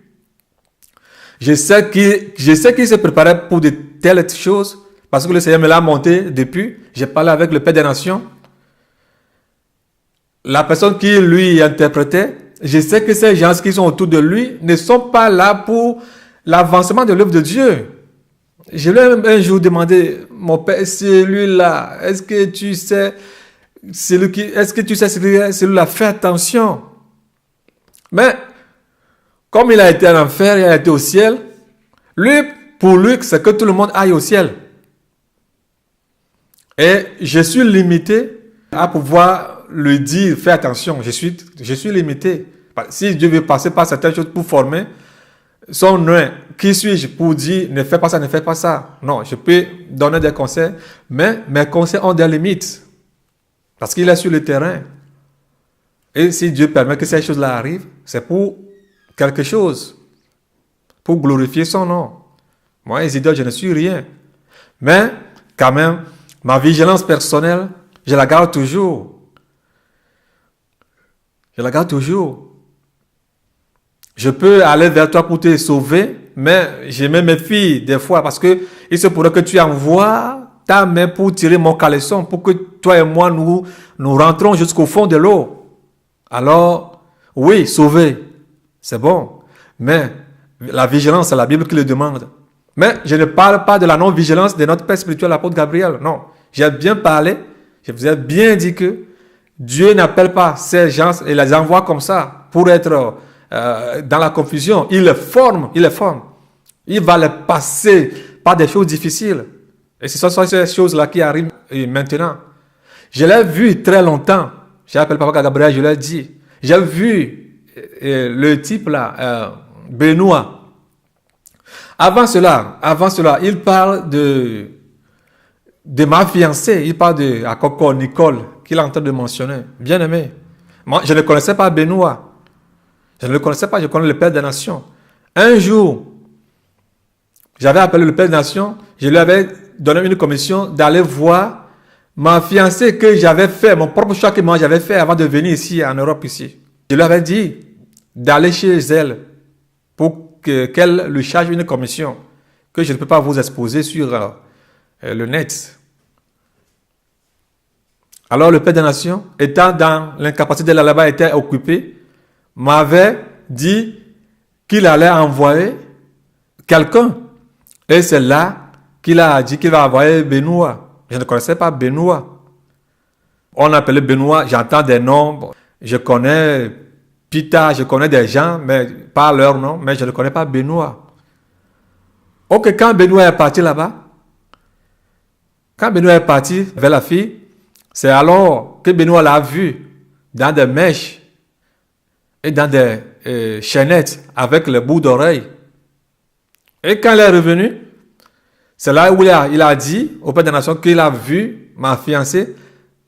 [SPEAKER 1] Je sais qu'il se préparait pour de telles choses. Parce que le Seigneur me l'a monté depuis. J'ai parlé avec le Père des Nations. La personne qui lui interprétait, je sais que ces gens qui sont autour de lui ne sont pas là pour l'avancement de l'œuvre de Dieu. Je lui ai un jour demandé, mon père, celui-là, est-ce que tu sais, celui-là, fais attention. Mais, comme il a été en enfer, il a été au ciel, pour lui, c'est que tout le monde aille au ciel. Et je suis limité à pouvoir lui dire, fais attention, je suis limité. Si Dieu veut passer par certaines choses pour former, son nom, qui suis-je pour dire, ne fais pas ça, ne fais pas ça. Non, je peux donner des conseils, mais mes conseils ont des limites. Parce qu'il est sur le terrain. Et si Dieu permet que ces choses-là arrivent, c'est pour quelque chose. Pour glorifier son nom. Moi, Isidore, je ne suis rien. Mais, quand même, ma vigilance personnelle, je la garde toujours. Je la garde toujours. Je peux aller vers toi pour te sauver, mais je me méfie des fois parce que il se pourrait que tu envoies ta main pour tirer mon caleçon, pour que toi et moi, nous rentrons jusqu'au fond de l'eau. Alors, oui, sauver, c'est bon. Mais la vigilance, c'est la Bible qui le demande. Mais je ne parle pas de la non-vigilance de notre Père spirituel, l'apôtre Gabriel. Non, j'ai bien parlé, je vous ai bien dit que Dieu n'appelle pas ces gens et les envoie comme ça pour être dans la confusion. Il les forme. Il va les passer par des choses difficiles. Et ce sont ces choses-là qui arrivent maintenant. Je l'ai vu très longtemps. J'ai appelé Papa Gabriel, je l'ai dit. J'ai vu le type là, Benoît. Avant cela, il parle de ma fiancée. Il parle de Akoko Nicole, qu'il est en train de mentionner. Bien aimé. Moi, je ne connaissais pas Benoît. Je ne le connaissais pas, je connais le Père des Nations. Un jour, j'avais appelé le Père des Nations, je lui avais donné une commission d'aller voir ma fiancée que j'avais fait, mon propre choix que moi j'avais fait avant de venir ici, en Europe ici. Je lui avais dit d'aller chez elle pour qu'elle lui charge une commission que je ne peux pas vous exposer sur le net. Alors le Père des Nations, étant dans l'incapacité d'aller là-bas, était occupé, m'avait dit qu'il allait envoyer quelqu'un. Et c'est là qu'il a dit qu'il va envoyer Benoît. Je ne connaissais pas Benoît. On appelait Benoît, j'entends des noms. Bon, je connais Pita, je connais des gens, mais pas leur nom, mais je ne connais pas Benoît. Ok, quand Benoît est parti là-bas, quand Benoît est parti vers la fille, c'est alors que Benoît l'a vu dans des mèches et dans des chaînettes avec le bout d'oreille. Et quand il est revenu, c'est là où il a dit au Père des Nations qu'il a vu ma fiancée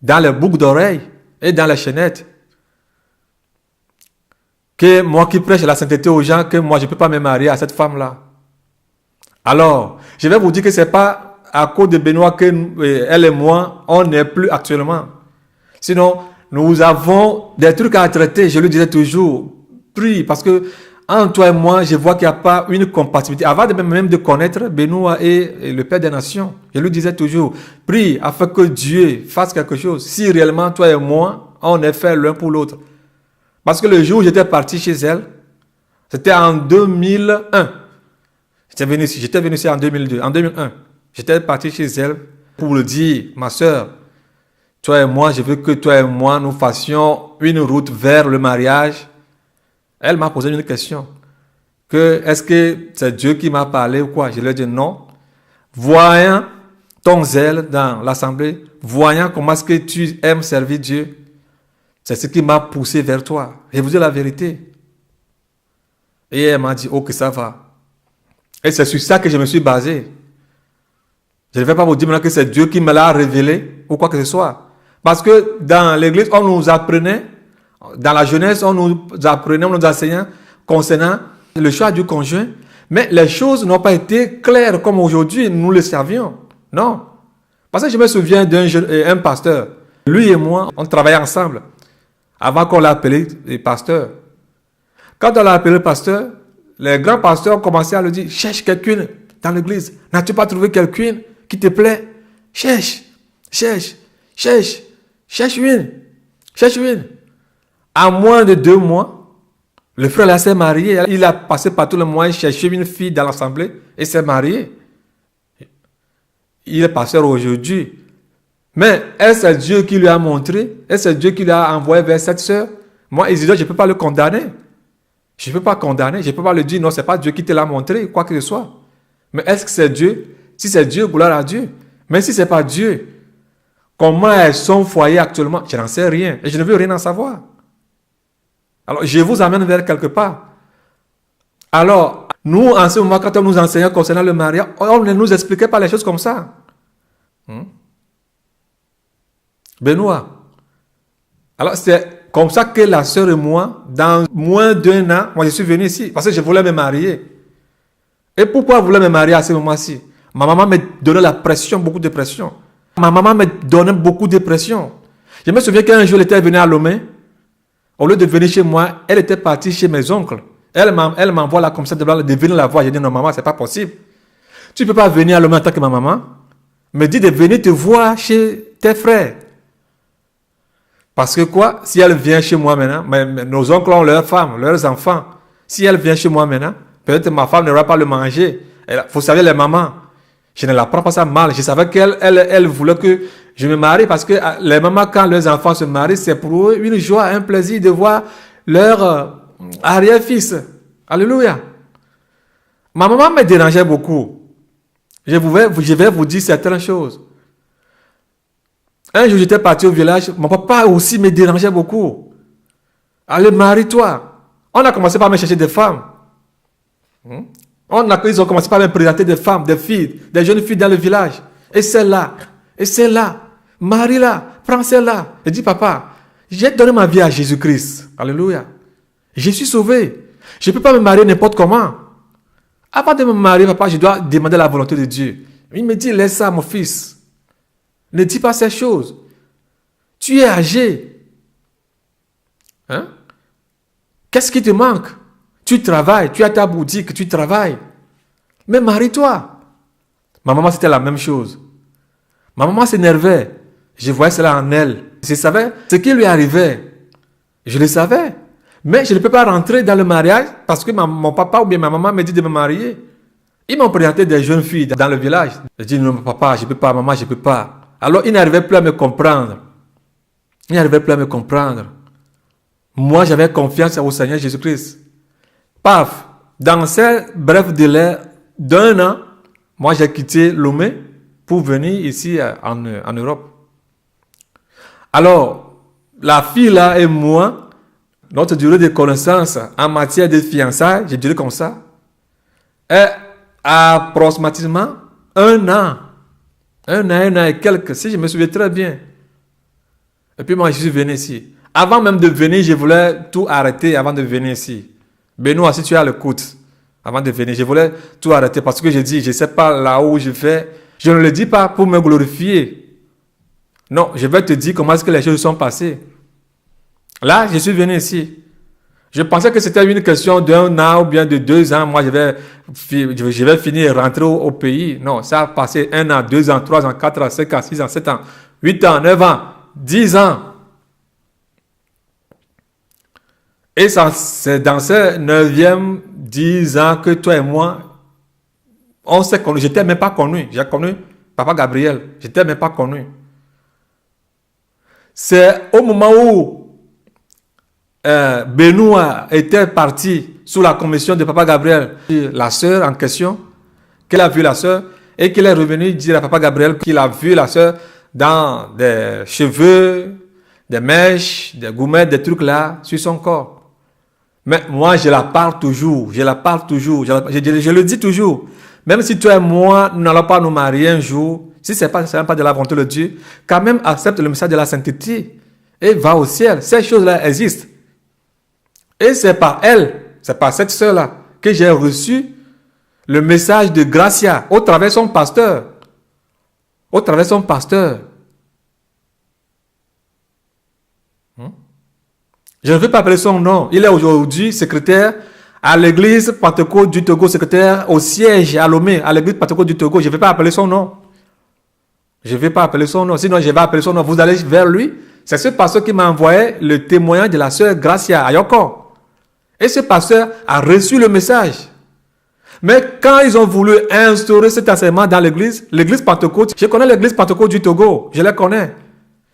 [SPEAKER 1] dans les boucles d'oreilles et dans les chaînettes. Que moi qui prêche la sainteté aux gens, que moi je ne peux pas me marier à cette femme-là. Alors, je vais vous dire que ce n'est pas à cause de Benoît que elle et moi, on n'est plus actuellement. Sinon, nous avons des trucs à traiter. Je lui disais toujours, prie, parce que entre toi et moi, je vois qu'il n'y a pas une compatibilité. Avant même de connaître Benoît et le Père des Nations, je lui disais toujours, prie afin que Dieu fasse quelque chose. Si réellement toi et moi, on est fait l'un pour l'autre. Parce que le jour où j'étais parti chez elle, c'était en 2001. J'étais venu ici en 2002. En 2001, j'étais parti chez elle pour lui dire, ma soeur, toi et moi, je veux que toi et moi, nous fassions une route vers le mariage. Elle m'a posé une question. Est-ce que c'est Dieu qui m'a parlé ou quoi? Je lui ai dit non. Voyant ton zèle dans l'assemblée, voyant comment est-ce que tu aimes servir Dieu, c'est ce qui m'a poussé vers toi. Je vous dis la vérité. Et elle m'a dit, ok, ça va. Et c'est sur ça que je me suis basé. Je ne vais pas vous dire maintenant que c'est Dieu qui me l'a révélé ou quoi que ce soit. Parce que dans l'église, on nous apprenait, dans la jeunesse, on nous apprenait, on nous enseignait concernant le choix du conjoint. Mais les choses n'ont pas été claires comme aujourd'hui, nous le savions. Non. Parce que je me souviens d'un pasteur. Lui et moi, on travaillait ensemble. Avant qu'on l'appelait pasteur. Quand on l'a appelé pasteur, les grands pasteurs ont commencé à lui dire, cherche quelqu'un dans l'église. N'as-tu pas trouvé quelqu'un qui te plaît? Cherche une. En moins de 2 mois, le frère là s'est marié. Il a passé par tout le mois chercher une fille dans l'assemblée et s'est marié. Il est pasteur aujourd'hui. Mais est-ce que Dieu qui lui a montré? Est-ce que Dieu qui lui a envoyé vers cette sœur? Moi, Isidore, je ne peux pas le condamner. Je ne peux pas condamner. Je ne peux pas lui dire, non, ce n'est pas Dieu qui te l'a montré, quoi que ce soit. Mais est-ce que c'est Dieu? Si c'est Dieu, gloire à Dieu. Mais si ce n'est pas Dieu, comment est son foyer actuellement? Je n'en sais rien. Et je ne veux rien en savoir. Alors, je vous amène vers quelque part. Alors, nous, en ce moment, quand on nous enseignait concernant le mariage, on ne nous expliquait pas les choses comme ça. Benoît. Alors, c'est comme ça que la sœur et moi, dans moins d'1 an, moi je suis venu ici parce que je voulais me marier. Et pourquoi je voulais me marier à ce moment-ci? Ma maman me donnait la pression, beaucoup de pression. Ma maman me donnait beaucoup de pression. Je me souviens qu'un jour, elle était venue à Lomé. Au lieu de venir chez moi, elle était partie chez mes oncles. Elle m'envoie là comme ça, de venir la voir. J'ai dit non, maman, c'est pas possible. Tu ne peux pas venir à Lomé en tant que ma maman. Me dit de venir te voir chez tes frères. Parce que quoi? Si elle vient chez moi maintenant, nos oncles ont leurs femmes, leurs enfants. Si elle vient chez moi maintenant, peut-être ma femme n'aura pas le manger. Vous savez, les mamans, je ne la prends pas ça mal. Je savais qu'elle voulait que je me marie parce que les mamans, quand leurs enfants se marient, c'est pour eux une joie, un plaisir de voir leur arrière-fils. Alléluia. Ma maman me dérangeait beaucoup. Je vais vous dire certaines choses. Un jour, j'étais parti au village. Mon papa aussi me dérangeait beaucoup. Allez, marie-toi. On a commencé par me chercher des femmes. Ils ont commencé par me présenter des femmes, des filles, des jeunes filles dans le village. Et celle-là, marie-la, prends celle-là. Je dis, papa, j'ai donné ma vie à Jésus-Christ. Alléluia. Je suis sauvé. Je ne peux pas me marier n'importe comment. Avant de me marier, papa, je dois demander la volonté de Dieu. Il me dit, laisse ça, mon fils. Ne dis pas ces choses. Tu es âgé. Qu'est-ce qui te manque? Tu travailles, tu as ta boutique, tu travailles. Mais marie-toi. Ma maman, c'était la même chose. Ma maman s'énervait. Je voyais cela en elle. Je savais ce qui lui arrivait. Je le savais. Mais je ne peux pas rentrer dans le mariage parce que mon papa ou bien ma maman me dit de me marier. Ils m'ont présenté des jeunes filles dans le village. Je dis non, papa, je ne peux pas, maman, je ne peux pas. Alors, ils n'arrivaient plus à me comprendre. Il n'arrivait plus à me comprendre. Moi, j'avais confiance au Seigneur Jésus-Christ. Paf, dans ces brefs délais d'1 an, moi, j'ai quitté Lomé pour venir ici en Europe. Alors, la fille là et moi, notre durée de connaissance en matière de fiançailles, je dirais comme ça, est approximativement 1 an. 1 an et quelques, si je me souviens très bien. Et puis moi, je suis venu ici. Avant même de venir, je voulais tout arrêter avant de venir ici. Benoît, si tu as l'écoute, avant de venir, je voulais tout arrêter parce que je dis, je ne sais pas là où je vais. Je ne le dis pas pour me glorifier. Non, je vais te dire comment est-ce que les choses sont passées. Là, je suis venu ici. Je pensais que c'était une question d'1 an ou bien de 2 ans. Moi, je vais finir et rentrer au pays. Non, ça a passé 1 an, 2 ans, 3 ans, 4 ans, 5 ans, 6 ans, 7 ans, 8 ans, 9 ans, 10 ans. Et ça, c'est dans ce 9e, 10 ans que toi et moi, on s'est connus. Je n'étais même pas connu. J'ai connu Papa Gabriel. Je n'étais même pas connu. C'est au moment où Benoît était parti sous la commission de Papa Gabriel, la sœur en question, qu'elle a vu la sœur, et qu'il est revenu dire à Papa Gabriel qu'il a vu la sœur dans des cheveux, des mèches, des goumettes, des trucs là, sur son corps. Mais moi, je la parle toujours, je le dis toujours. Même si toi et moi, nous n'allons pas nous marier un jour, si ce n'est pas de la volonté de Dieu, quand même accepte le message de la sainteté et va au ciel. Ces choses-là existent. Et c'est par elle, c'est par cette sœur-là que j'ai reçu le message de Gracia au travers de son pasteur. Au travers de son pasteur. Je ne veux pas appeler son nom. Il est aujourd'hui secrétaire à l'église Pentecôte du Togo, secrétaire au siège à Lomé, à l'église Pentecôte du Togo. Je ne vais pas appeler son nom. Je ne vais pas appeler son nom. Sinon, je vais appeler son nom. Vous allez vers lui. C'est ce pasteur qui m'a envoyé le témoignage de la sœur Gracia à Yoko. Et ce pasteur a reçu le message. Mais quand ils ont voulu instaurer cet enseignement dans l'église Pentecôte, je connais l'église Pentecôte du Togo. Je la connais.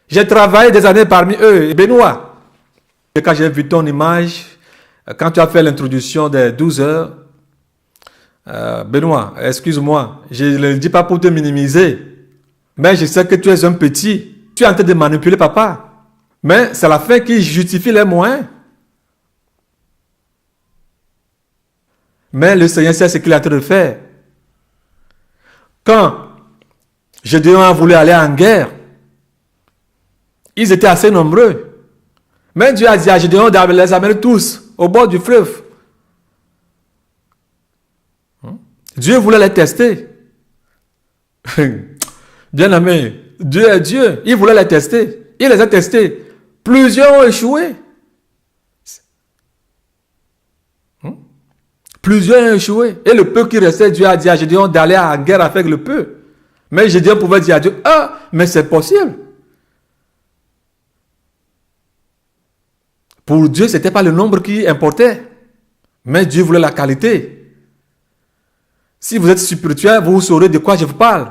[SPEAKER 1] J'ai travaillé des années parmi eux. Benoît. Et quand j'ai vu ton image, quand tu as fait l'introduction des 12 heures, Benoît, excuse-moi, je ne le dis pas pour te minimiser, mais je sais que tu es un petit. Tu es en train de manipuler papa. Mais c'est la fin qui justifie les moyens. Mais le Seigneur sait ce qu'il est en train de faire. Quand Gédéon a voulu aller en guerre, ils étaient assez nombreux. Mais Dieu a dit à Gédéon de les amener tous au bord du fleuve. Dieu voulait les tester. Bien aimé, Dieu est Dieu. Il voulait les tester. Il les a testés. Plusieurs ont échoué. Plusieurs ont échoué. Et le peu qui restait, Dieu a dit à Gédéon d'aller en guerre avec le peu. Mais Gédéon pouvait dire à Dieu, ah, mais c'est possible. Pour Dieu, ce n'était pas le nombre qui importait. Mais Dieu voulait la qualité. Si vous êtes spirituel, vous saurez de quoi je vous parle.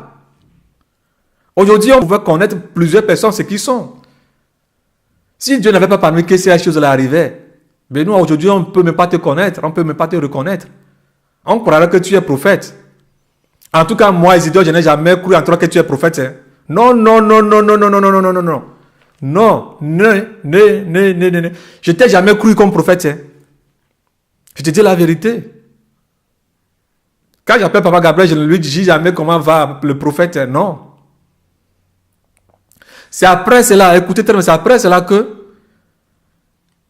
[SPEAKER 1] Aujourd'hui, on pouvait connaître plusieurs personnes, ce qui sont. Si Dieu n'avait pas permis que ces choses-là arrivaient, mais nous, aujourd'hui, on ne peut même pas te connaître, on ne peut même pas te reconnaître. On croirait que tu es prophète. En tout cas, moi, Isidore, je n'ai jamais cru en toi que tu es prophète. Hein. Non, non, non, non, non, non, non, non, non, non, non. Non, non. Je t'ai jamais cru comme prophète. Hein. Je te dis la vérité. Quand j'appelle Papa Gabriel, je ne lui dis jamais comment va le prophète. Hein. Non. C'est après cela, écoutez, c'est après cela que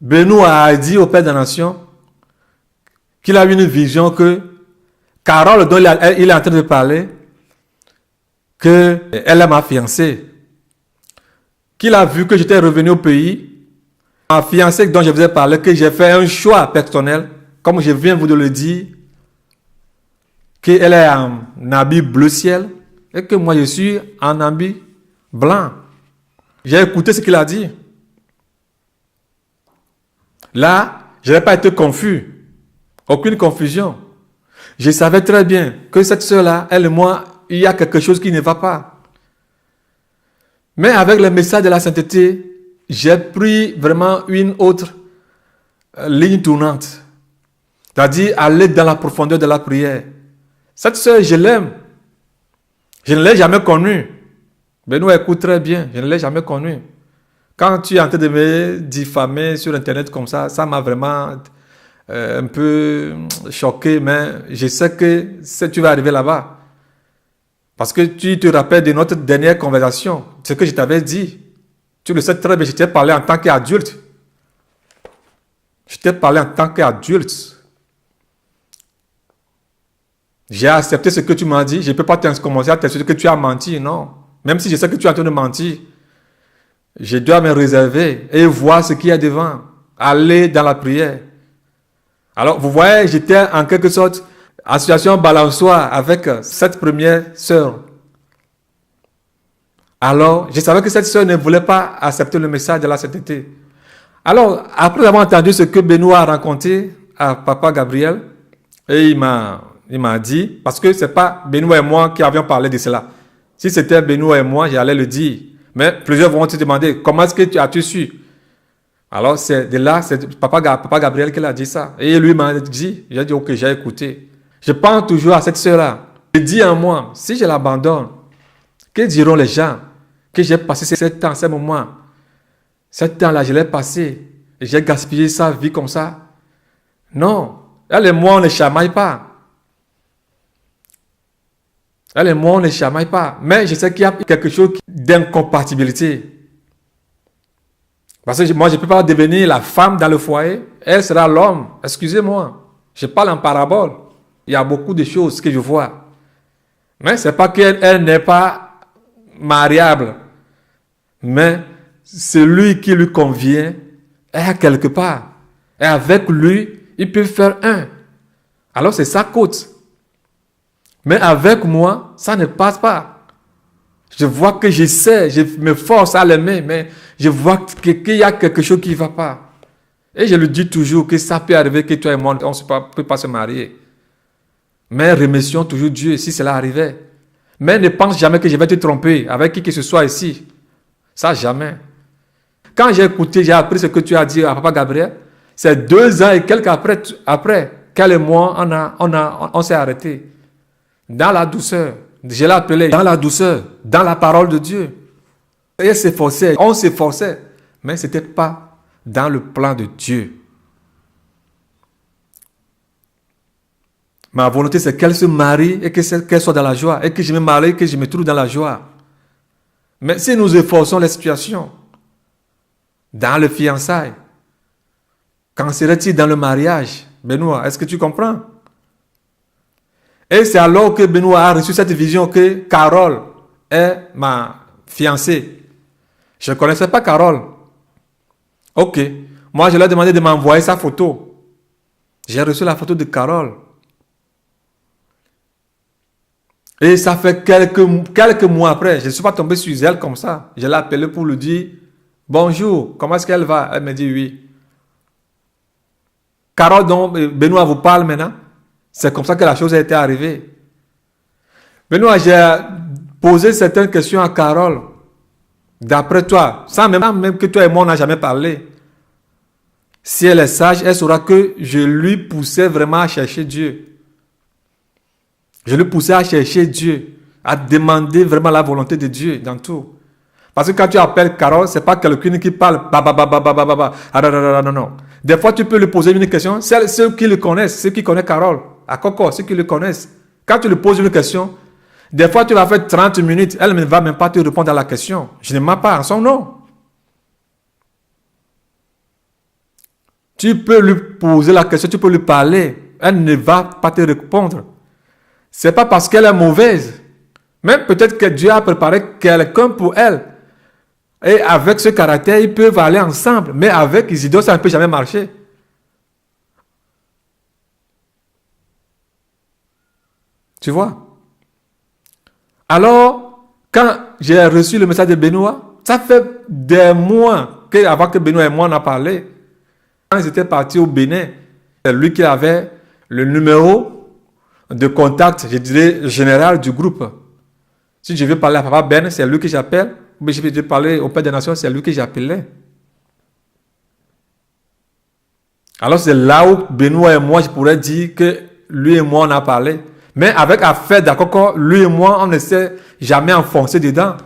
[SPEAKER 1] Benoît a dit au Père des Nations qu'il a eu une vision que Carole, dont il est en train de parler, qu'elle est ma fiancée. Qu'il a vu que j'étais revenu au pays, ma fiancée dont je vous ai parlé, que j'ai fait un choix personnel, comme je viens vous de le dire, qu'elle est en habit bleu ciel et que moi je suis en habit blanc. J'ai écouté ce qu'il a dit. Là, je n'ai pas été confus. Aucune confusion. Je savais très bien que cette soeur-là, elle et moi, il y a quelque chose qui ne va pas. Mais avec le message de la sainteté, j'ai pris vraiment une autre ligne tournante. C'est-à-dire aller dans la profondeur de la prière. Cette sœur, je l'aime. Je ne l'ai jamais connue. Benoît écoute très bien, je ne l'ai jamais connue. Quand tu es en train de me diffamer sur Internet comme ça m'a vraiment un peu choqué, mais je sais que tu vas arriver là-bas. Parce que tu te rappelles de notre dernière conversation, ce que je t'avais dit. Tu le sais très bien, je t'ai parlé en tant qu'adulte. Je t'ai parlé en tant qu'adulte. J'ai accepté ce que tu m'as dit. Je ne peux pas commencer à t'insulter que tu as menti, non. Même si je sais que tu es en train de mentir, je dois me réserver et voir ce qu'il y a devant. Aller dans la prière. Alors, vous voyez, j'étais en quelque sorte en situation balançoire avec cette première sœur. Alors, je savais que cette sœur ne voulait pas accepter le message de la sainteté. Alors, après avoir entendu ce que Benoît a raconté à Papa Gabriel, et il m'a dit, parce que c'est pas Benoît et moi qui avions parlé de cela. Si c'était Benoît et moi, j'allais le dire. Mais plusieurs vont te demander, comment est-ce que as-tu su? Alors, c'est de là, c'est Papa Gabriel qui l'a dit ça. Et lui m'a dit, j'ai dit, ok, j'ai écouté. Je pense toujours à cette sœur-là. Je dis en moi, si je l'abandonne, que diront les gens? Que j'ai passé ces temps, ces moments. Ce temps-là, je l'ai passé. Et j'ai gaspillé sa vie comme ça. Non. Elle et moi, on ne chamaille pas. Elle et moi, on ne chamaille pas. Mais je sais qu'il y a quelque chose d'incompatibilité. Parce que moi, je ne peux pas devenir la femme dans le foyer. Elle sera l'homme. Excusez-moi. Je parle en parabole. Il y a beaucoup de choses que je vois. Mais ce n'est pas qu'elle n'est pas mariable. Mais celui qui lui convient est quelque part. Et avec lui, il peut faire un. Alors c'est sa côte. Mais avec moi, ça ne passe pas. Je vois que j'essaie, je me force à l'aimer, mais je vois qu'il y a quelque chose qui ne va pas. Et je lui dis toujours que ça peut arriver que toi et moi, on ne peut pas se marier. Mais remercions toujours Dieu si cela arrivait. Mais ne pense jamais que je vais te tromper avec qui que ce soit ici. Ça, jamais. Quand j'ai écouté, j'ai appris ce que tu as dit à Papa Gabriel, c'est 2 ans et quelques après qu'elle et moi, on s'est arrêtés. Dans la douceur. Je l'ai appelé dans la douceur, dans la parole de Dieu. Et on s'efforçait, mais ce n'était pas dans le plan de Dieu. Ma volonté, c'est qu'elle se marie et qu'elle soit dans la joie, et que je me marie et que je me trouve dans la joie. Mais si nous efforçons les situations, dans le fiançailles, qu'en serait-il dans le mariage? Benoît, est-ce que tu comprends? Et c'est alors que Benoît a reçu cette vision que Carole est ma fiancée. Je ne connaissais pas Carole. Ok. Moi, je lui ai demandé de m'envoyer sa photo. J'ai reçu la photo de Carole. Et ça fait quelques mois après, je ne suis pas tombé sur elle comme ça. Je l'ai appelée pour lui dire, bonjour, comment est-ce qu'elle va? Elle me dit oui. Carole dont Benoît vous parle maintenant, c'est comme ça que la chose a été arrivée. Benoît, j'ai posé certaines questions à Carole. D'après toi, sans même que toi et moi on n'a jamais parlé. Si elle est sage, elle saura que je lui poussais vraiment à chercher Dieu. Je lui poussais à chercher Dieu, à demander vraiment la volonté de Dieu dans tout. Parce que quand tu appelles Carole, ce n'est pas quelqu'un qui parle non. Des fois, tu peux lui poser une question. Ceux qui le connaissent, ceux qui connaissent Carole, à Coco, ceux qui le connaissent. Quand tu lui poses une question, des fois, tu vas faire 30 minutes. Elle ne va même pas te répondre à la question. Je ne mens pas en son nom. Tu peux lui poser la question, tu peux lui parler. Elle ne va pas te répondre. Ce n'est pas parce qu'elle est mauvaise. Même peut-être que Dieu a préparé quelqu'un pour elle. Et avec ce caractère, ils peuvent aller ensemble. Mais avec Isidore, ça ne peut jamais marcher. Tu vois? Alors, quand j'ai reçu le message de Benoît, ça fait des mois avant que Benoît et moi on a parlé. Quand j'étais parti au Bénin, c'est lui qui avait le numéro de contact, je dirais, général du groupe. Si je veux parler à Papa Ben, c'est lui que j'appelle. Mais je veux parler au Père des Nations, c'est lui que j'appelais. Alors c'est là où Benoît et moi, je pourrais dire que lui et moi, on a parlé. Mais avec affaire d'accord, lui et moi, on ne s'est jamais enfoncé dedans.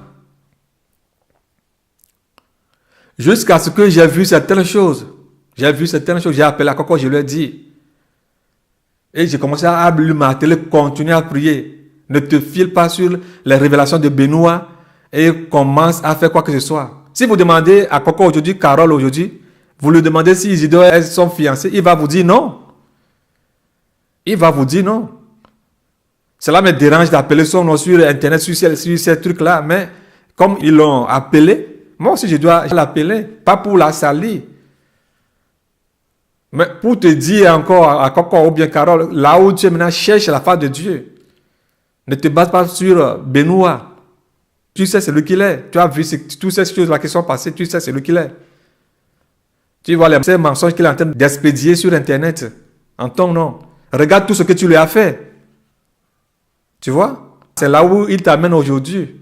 [SPEAKER 1] Jusqu'à ce que j'ai vu certaines choses. J'ai appelé à Coco, je lui ai dit. Et j'ai commencé à lui marteler, continuer à prier. Ne te file pas sur les révélations de Benoît et commence à faire quoi que ce soit. Si vous demandez à Coco aujourd'hui, Carole aujourd'hui, vous lui demandez si Isidore est son fiancé, il va vous dire non. Il va vous dire non. Cela me dérange d'appeler son nom sur Internet, sur ces trucs-là, mais comme ils l'ont appelé, moi aussi je dois l'appeler, pas pour la salir. Mais pour te dire encore à Coco ou bien Carole, là où tu es maintenant, cherche la face de Dieu. Ne te base pas sur Benoît. Tu sais c'est lui qu'il est. Tu as vu toutes ces choses-là qui sont passées, tu sais c'est lui qu'il est. Tu vois ces mensonges qu'il est en train d'expédier sur Internet, en ton nom. Regarde tout ce que tu lui as fait. Tu vois? C'est là où il t'amène aujourd'hui.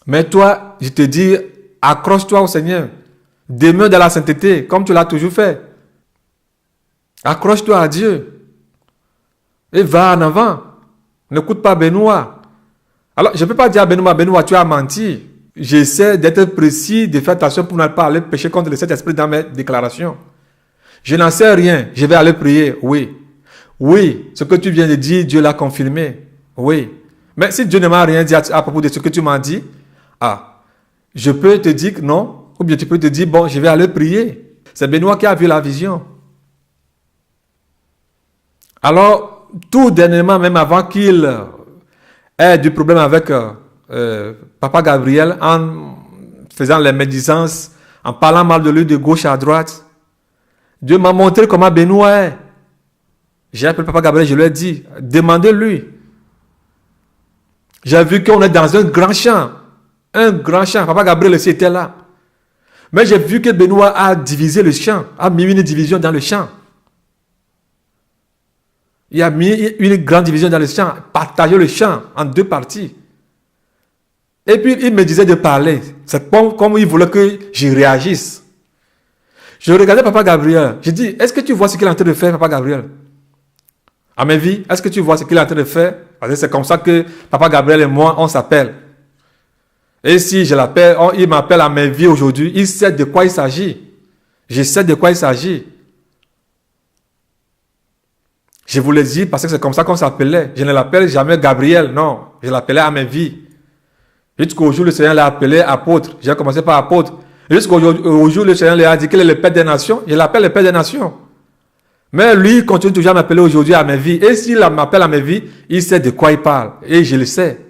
[SPEAKER 1] Mais toi, je te dis, accroche-toi au Seigneur. Demeure dans la sainteté, comme tu l'as toujours fait. Accroche-toi à Dieu. Et va en avant. N'écoute pas Benoît. Alors, je ne peux pas dire à Benoît, tu as menti. J'essaie d'être précis, de faire attention pour ne pas aller pécher contre le Saint-Esprit dans mes déclarations. Je n'en sais rien. Je vais aller prier. Oui. Oui, ce que tu viens de dire, Dieu l'a confirmé. Oui. Mais si Dieu ne m'a rien dit à propos de ce que tu m'as dit, je peux te dire que non. Ou bien tu peux te dire, bon, je vais aller prier. C'est Benoît qui a vu la vision. Alors, tout dernièrement, même avant qu'il ait du problème avec Papa Gabriel, en faisant les médisances, en parlant mal de lui de gauche à droite, Dieu m'a montré comment Benoît est. J'ai appelé Papa Gabriel, je lui ai dit, demandez-lui. J'ai vu qu'on est dans un grand champ. Un grand champ. Papa Gabriel aussi était là. Mais j'ai vu que Benoît a divisé le champ, a mis une division dans le champ. Il a mis une grande division dans le champ, partagé le champ en deux parties. Et puis il me disait de parler. C'est comme il voulait que je réagisse. Je regardais Papa Gabriel. Je dis, est-ce que tu vois ce qu'il est en train de faire, Papa Gabriel? À mes vies, est-ce que tu vois ce qu'il est en train de faire? Parce que c'est comme ça que Papa Gabriel et moi, on s'appelle. Et si je l'appelle, il m'appelle à mes vies aujourd'hui, il sait de quoi il s'agit. Je sais de quoi il s'agit. Je vous le dis parce que c'est comme ça qu'on s'appelait. Je ne l'appelle jamais Gabriel, non. Je l'appelais à mes vies. Jusqu'au jour où le Seigneur l'a appelé apôtre. J'ai commencé par apôtre. Jusqu'au jour où le Seigneur lui a dit qu'il est le Père des Nations. Je l'appelle le Père des Nations. Mais lui, il continue toujours à m'appeler aujourd'hui à mes vies. Et s'il m'appelle à mes vies, il sait de quoi il parle. Et je le sais.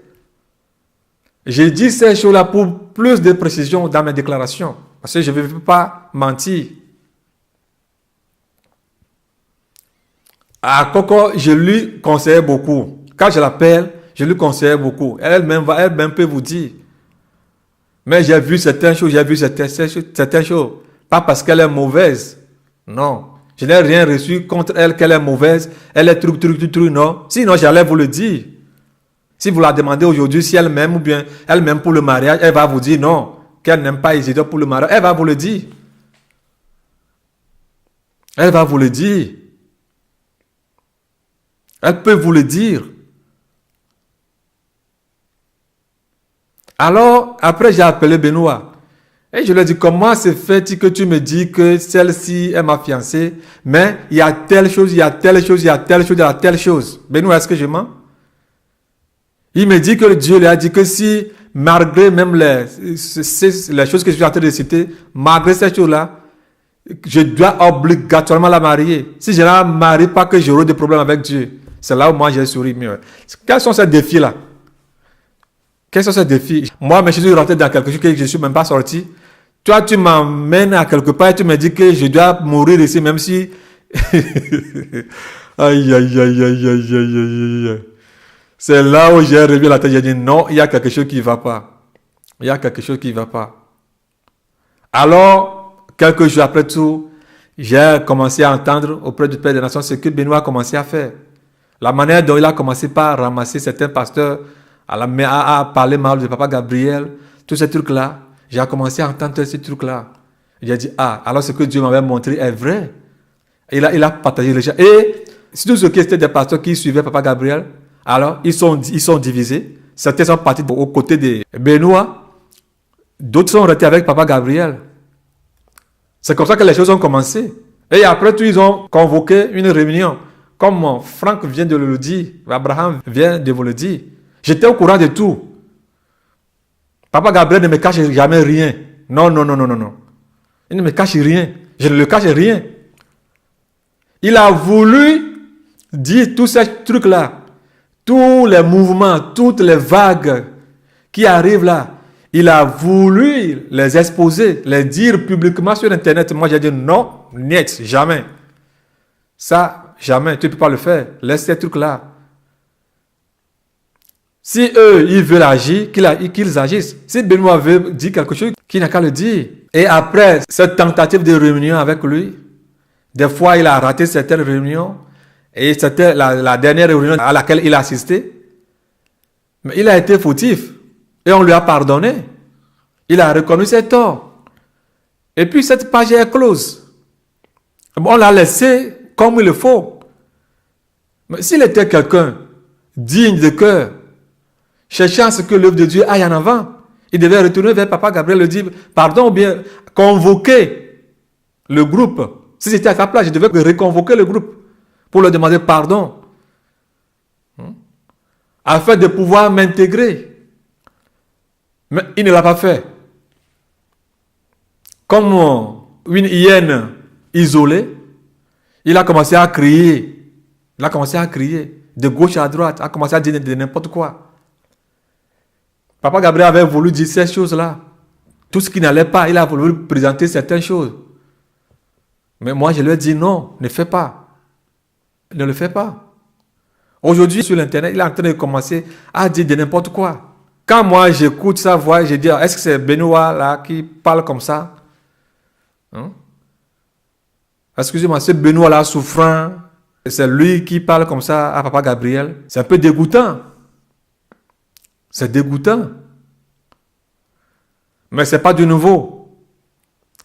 [SPEAKER 1] J'ai dit ces choses-là pour plus de précision dans mes déclarations. Parce que je ne veux pas mentir. À Coco, je lui conseille beaucoup. Quand je l'appelle, je lui conseille beaucoup. Elle-même peut vous dire. Mais j'ai vu certaines choses, certaines choses. Pas parce qu'elle est mauvaise. Non. Je n'ai rien reçu contre elle, qu'elle est mauvaise. Elle est truc, non. Sinon, j'allais vous le dire. Si vous la demandez aujourd'hui si elle m'aime ou bien elle m'aime pour le mariage, elle va vous dire non. Qu'elle n'aime pas Isidore pour le mariage. Elle va vous le dire. Elle va vous le dire. Elle peut vous le dire. Alors, après, j'ai appelé Benoît. Et je lui ai dit, comment se fait-il que tu me dis que celle-ci est ma fiancée, mais il y a telle chose, il y a telle chose, il y a telle chose, il y a telle chose. Benoît, est-ce que je mens? Il me dit que Dieu lui a dit que si, malgré même les choses que je suis en train de citer, malgré ces choses-là, je dois obligatoirement la marier. Si je ne la marie pas, que j'aurai des problèmes avec Dieu. C'est là où moi j'ai souri. Quels sont ces défis-là? Quels sont ces défis? Moi, mais je suis rentré dans quelque chose que je ne suis même pas sorti. Toi, tu m'emmènes à quelque part et tu me dis que je dois mourir ici, même si... Aïe, aïe, aïe, aïe, aïe, aïe, aïe, aïe. C'est là où j'ai revu la tête. J'ai dit non, il y a quelque chose qui ne va pas. Il y a quelque chose qui ne va pas. Alors, quelques jours après tout, j'ai commencé à entendre auprès du Père des Nations ce que Benoît a commencé à faire. La manière dont il a commencé par ramasser certains pasteurs, à parler mal de Papa Gabriel, tous ces trucs-là, j'ai commencé à entendre ces trucs-là. J'ai dit, alors ce que Dieu m'avait montré est vrai. Il a partagé les gens. Et surtout ceux qui étaient des pasteurs qui suivaient Papa Gabriel, alors ils sont divisés. Certains sont partis aux côtés de Benoît. D'autres sont restés avec Papa Gabriel. C'est comme ça que les choses ont commencé. Et après tout, ils ont convoqué une réunion. Comme Franck vient de le dire, Abraham vient de vous le dire. J'étais au courant de tout. Papa Gabriel ne me cache jamais rien. Non. Il ne me cache rien. Je ne le cache rien. Il a voulu dire tous ces trucs-là. Tous les mouvements, toutes les vagues qui arrivent là. Il a voulu les exposer, les dire publiquement sur Internet. Moi, j'ai dit non, niet, jamais. Ça, jamais, tu ne peux pas le faire. Laisse ces trucs-là. Si eux, ils veulent agir, qu'ils agissent. Si Benoît veut dire quelque chose, qu'il n'a qu'à le dire. Et après cette tentative de réunion avec lui, des fois, il a raté certaines réunions. Et c'était la dernière réunion à laquelle il a assisté. Mais il a été fautif. Et on lui a pardonné. Il a reconnu ses torts. Et puis cette page est close. On l'a laissé comme il le faut. Mais s'il était quelqu'un digne de cœur, cherchant à ce que l'œuvre de Dieu aille en avant, il devait retourner vers Papa Gabriel et lui dire pardon, ou bien convoquer le groupe. Si c'était à sa place, je devais reconvoquer le groupe pour leur demander pardon, afin de pouvoir m'intégrer. Mais il ne l'a pas fait. Comme une hyène isolée, il a commencé à crier. Il a commencé à crier de gauche à droite, a commencé à dire de n'importe quoi. Papa Gabriel avait voulu dire ces choses-là. Tout ce qui n'allait pas, il a voulu présenter certaines choses. Mais moi, je lui ai dit non, ne fais pas. Ne le fais pas. Aujourd'hui, sur l'Internet, il est en train de commencer à dire de n'importe quoi. Quand moi, j'écoute sa voix, je dis, est-ce que c'est Benoît là qui parle comme ça? Excusez-moi, c'est Benoît là souffrant. C'est lui qui parle comme ça à Papa Gabriel. C'est un peu dégoûtant. C'est dégoûtant. Mais ce n'est pas du nouveau.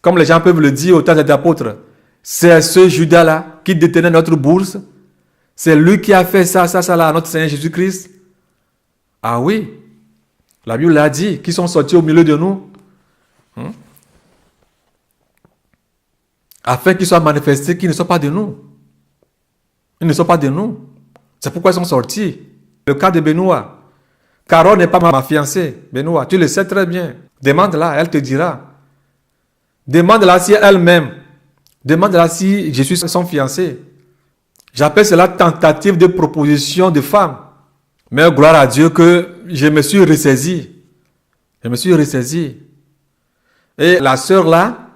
[SPEAKER 1] Comme les gens peuvent le dire au temps des apôtres. C'est ce Judas-là qui détenait notre bourse. C'est lui qui a fait ça là à notre Seigneur Jésus-Christ. Ah oui. La Bible l'a dit, qui sont sortis au milieu de nous. Afin qu'ils soient manifestés, qu'ils ne soient pas de nous. Ils ne sont pas de nous. C'est pourquoi ils sont sortis. Le cas de Benoît. Carole n'est pas ma fiancée. Benoît, tu le sais très bien. Demande-la, elle te dira. Demande-la si elle-même. Demande-la si je suis son fiancé. J'appelle cela tentative de proposition de femme. Mais gloire à Dieu que je me suis ressaisi. Je me suis ressaisi. Et la sœur là,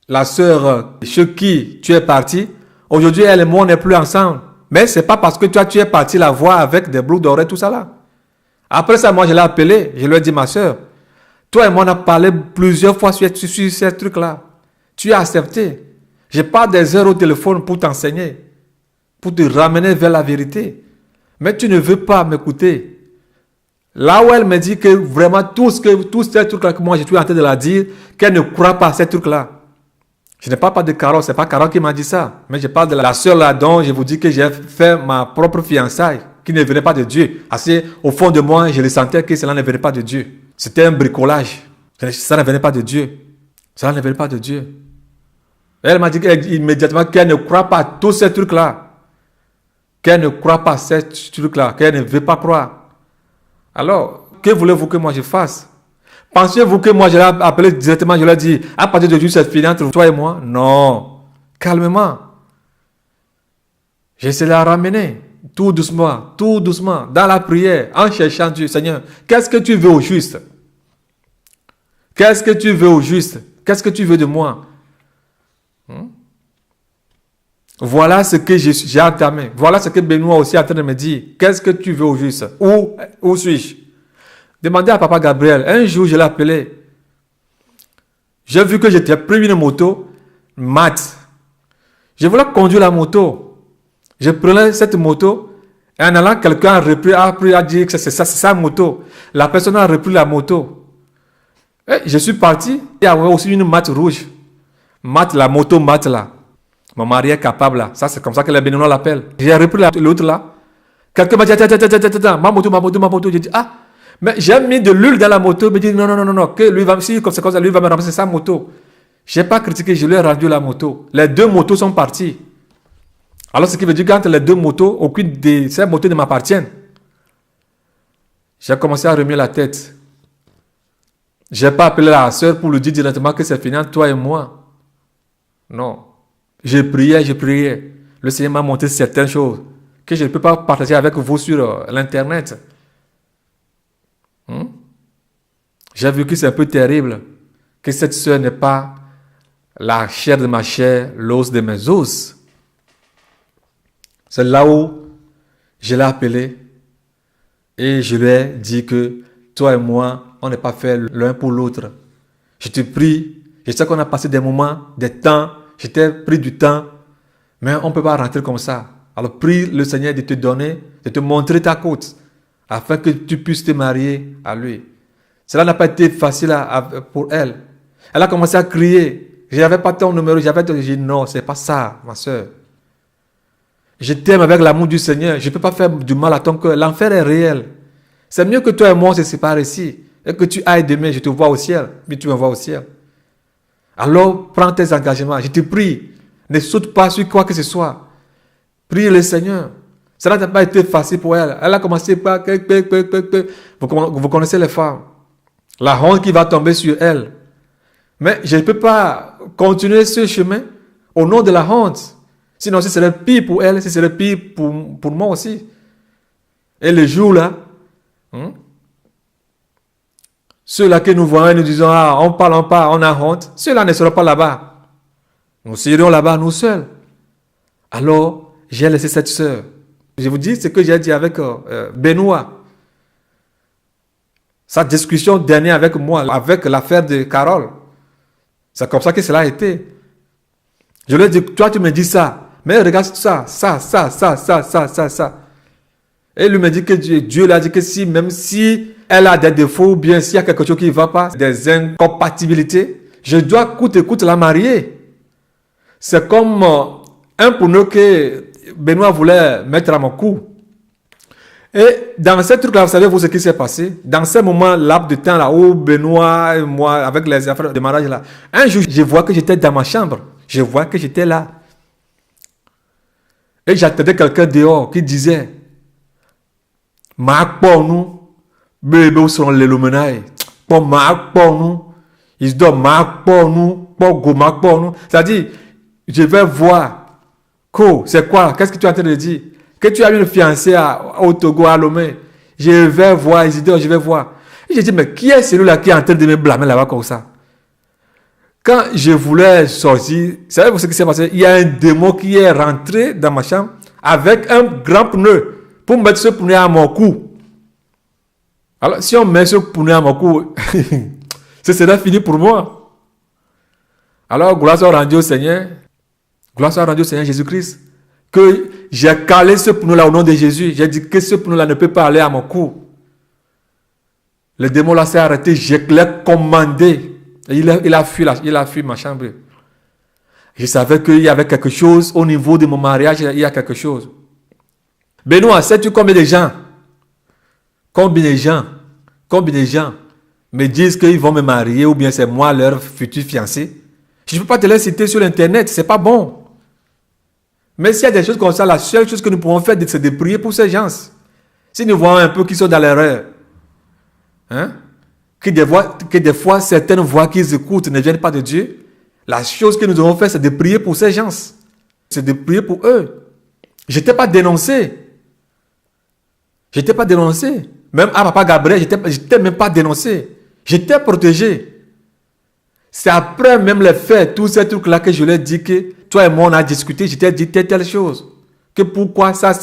[SPEAKER 1] la sœur chez qui tu es parti, aujourd'hui elle et moi on n'est plus ensemble. Mais c'est pas parce que toi tu es parti la voir avec des boucles d'oreilles, tout ça là. Après ça, moi je l'ai appelé, je lui ai dit ma sœur, toi et moi on a parlé plusieurs fois sur ces trucs là. Tu as accepté. Je parle des heures au téléphone pour t'enseigner, pour te ramener vers la vérité. Mais tu ne veux pas m'écouter. Là où elle me dit que vraiment tous ces trucs-là que moi je suis en train de la dire, qu'elle ne croit pas à ces trucs-là. Je ne parle pas de Carole, c'est pas Carole qui m'a dit ça. Mais je parle de la sœur là dont je vous dis que j'ai fait ma propre fiançaille, qui ne venait pas de Dieu. Assez au fond de moi, je le sentais que cela ne venait pas de Dieu. C'était un bricolage. Ça ne venait pas de Dieu. Ça ne venait pas de Dieu. Elle m'a dit immédiatement qu'elle ne croit pas à tous ces trucs-là. Qu'elle ne croit pas à ces trucs-là. Qu'elle ne veut pas croire. Alors, que voulez-vous que moi je fasse? Pensez-vous que moi je l'ai appelé directement, je lui ai dit, à partir de aujourd'hui, c'est fini entre toi et moi? Non. Calmement. J'essaie de la ramener. Tout doucement, dans la prière, en cherchant Dieu. Seigneur, qu'est-ce que tu veux au juste? Qu'est-ce que tu veux au juste? Qu'est-ce que tu veux de moi? Voilà ce que j'ai entamé. Voilà ce que Benoît aussi est en train de me dire. Qu'est-ce que tu veux au juste? Où suis-je? Demandez à Papa Gabriel. Un jour, je l'ai appelé. J'ai vu que j'étais pris une moto, mat. Je voulais conduire la moto. Je prenais cette moto. Et en allant, quelqu'un a dit que c'est sa moto. La personne a repris la moto. Et je suis parti. Il y avait aussi une mat rouge. La moto mat là. Mon mari est capable là. Ça, c'est comme ça que les Béninois l'appellent. J'ai repris l'autre là. Quelqu'un m'a dit, attends, ma moto. J'ai dit, ah, mais j'ai mis de l'huile dans la moto. Il me dit, non, que lui va, si comme c'est comme ça, lui va me remplacer sa moto. Je n'ai pas critiqué, je lui ai rendu la moto. Les deux motos sont parties. Alors, ce qui veut dire qu'entre les deux motos, aucune de ces motos ne m'appartiennent. J'ai commencé à remuer la tête. Je n'ai pas appelé la sœur pour lui dire directement que c'est fini entre toi et moi. Non. Je priais. Le Seigneur m'a montré certaines choses que je ne peux pas partager avec vous sur l'Internet. J'ai vu que c'est un peu terrible, que cette sœur n'est pas la chair de ma chair, l'os de mes os. C'est là où je l'ai appelé et je lui ai dit que toi et moi, on n'est pas fait l'un pour l'autre. Je te prie, je sais qu'on a passé des moments, des temps, je t'ai pris du temps, mais on ne peut pas rentrer comme ça. Alors prie le Seigneur de te donner, de te montrer ta côte, afin que tu puisses te marier à lui. Cela n'a pas été facile pour elle. Elle a commencé à crier. Je n'avais pas ton numéro, j'ai dit non, c'est pas ça, ma soeur. Je t'aime avec l'amour du Seigneur. Je ne peux pas faire du mal à ton cœur. L'enfer est réel. C'est mieux que toi et moi on se sépare ici. Et que tu ailles demain, je te vois au ciel. Puis tu me vois au ciel. Alors, prends tes engagements. Je te prie. Ne saute pas sur quoi que ce soit. Prie le Seigneur. Cela n'a pas été facile pour elle. Elle a commencé par... Vous connaissez les femmes. La honte qui va tomber sur elle. Mais je ne peux pas continuer ce chemin au nom de la honte. Sinon, ce serait pire pour elle, ce serait pire pour moi aussi. Et le jour là, ceux-là que nous voyons, nous disons, ah, on parle, on a honte. Ceux-là ne seront pas là-bas. Nous serons là-bas, nous seuls. Alors, j'ai laissé cette sœur. Je vous dis ce que j'ai dit avec Benoît. Sa discussion dernière avec moi, avec l'affaire de Carole. C'est comme ça que cela a été. Je lui ai dit, toi tu me dis ça. Mais regarde ça. Et il me dit que Dieu lui a dit que si, même si elle a des défauts, ou bien s'il y a quelque chose qui ne va pas, des incompatibilités, je dois coûte et coûte la marier. C'est comme un pneu que Benoît voulait mettre à mon cou. Et dans ce truc-là, vous savez vous ce qui s'est passé? Dans ce moment, laps de temps là, où Benoît et moi, avec les affaires de mariage là, un jour, je vois que j'étais dans ma chambre. Je vois que j'étais là. Et j'attendais quelqu'un dehors qui disait, Marc pour nous, bébé où sont les luminaires. Pour Marc pour nous, il se dit Marc pour nous, pour go Marc pour nous. C'est-à-dire, je vais voir. C'est quoi? Qu'est-ce que tu es en train de dire? Que tu as une fiancée au Togo, à Lomé. Je vais voir, Isidore, je vais voir. Et j'ai dit, mais qui est celui-là qui est en train de me blâmer là-bas comme ça? Quand je voulais sortir, savez-vous ce qui s'est passé? Il y a un démon qui est rentré dans ma chambre avec un grand pneu pour mettre ce pneu à mon cou. Alors, si on met ce pneu à mon cou, ce sera fini pour moi. Alors, gloire soit rendue au Seigneur. Gloire soit rendue au Seigneur Jésus-Christ. Que j'ai calé ce pneu-là au nom de Jésus. J'ai dit que ce pneu-là ne peut pas aller à mon cou. Le démon là s'est arrêté. Je l'ai commandé. Et il a fui ma chambre. Je savais qu'il y avait quelque chose au niveau de mon mariage. Il y a quelque chose. Benoît, sais-tu combien de gens me disent qu'ils vont me marier ou bien c'est moi leur futur fiancé? Je ne peux pas te les citer sur Internet. C'est pas bon. Mais s'il y a des choses comme ça, la seule chose que nous pouvons faire, c'est de prier pour ces gens. Si nous voyons un peu qu'ils sont dans l'erreur, que des fois, certaines voix qu'ils écoutent ne viennent pas de Dieu, la chose que nous devons faire, c'est de prier pour ces gens. C'est de prier pour eux. Je n'étais pas dénoncé. Même à Papa Gabriel, je n'étais même pas dénoncé. J'étais protégé. C'est après même les faits, tous ces trucs-là que je leur ai dit que toi et moi on a discuté, je t'ai dit telle chose. Que pourquoi ça,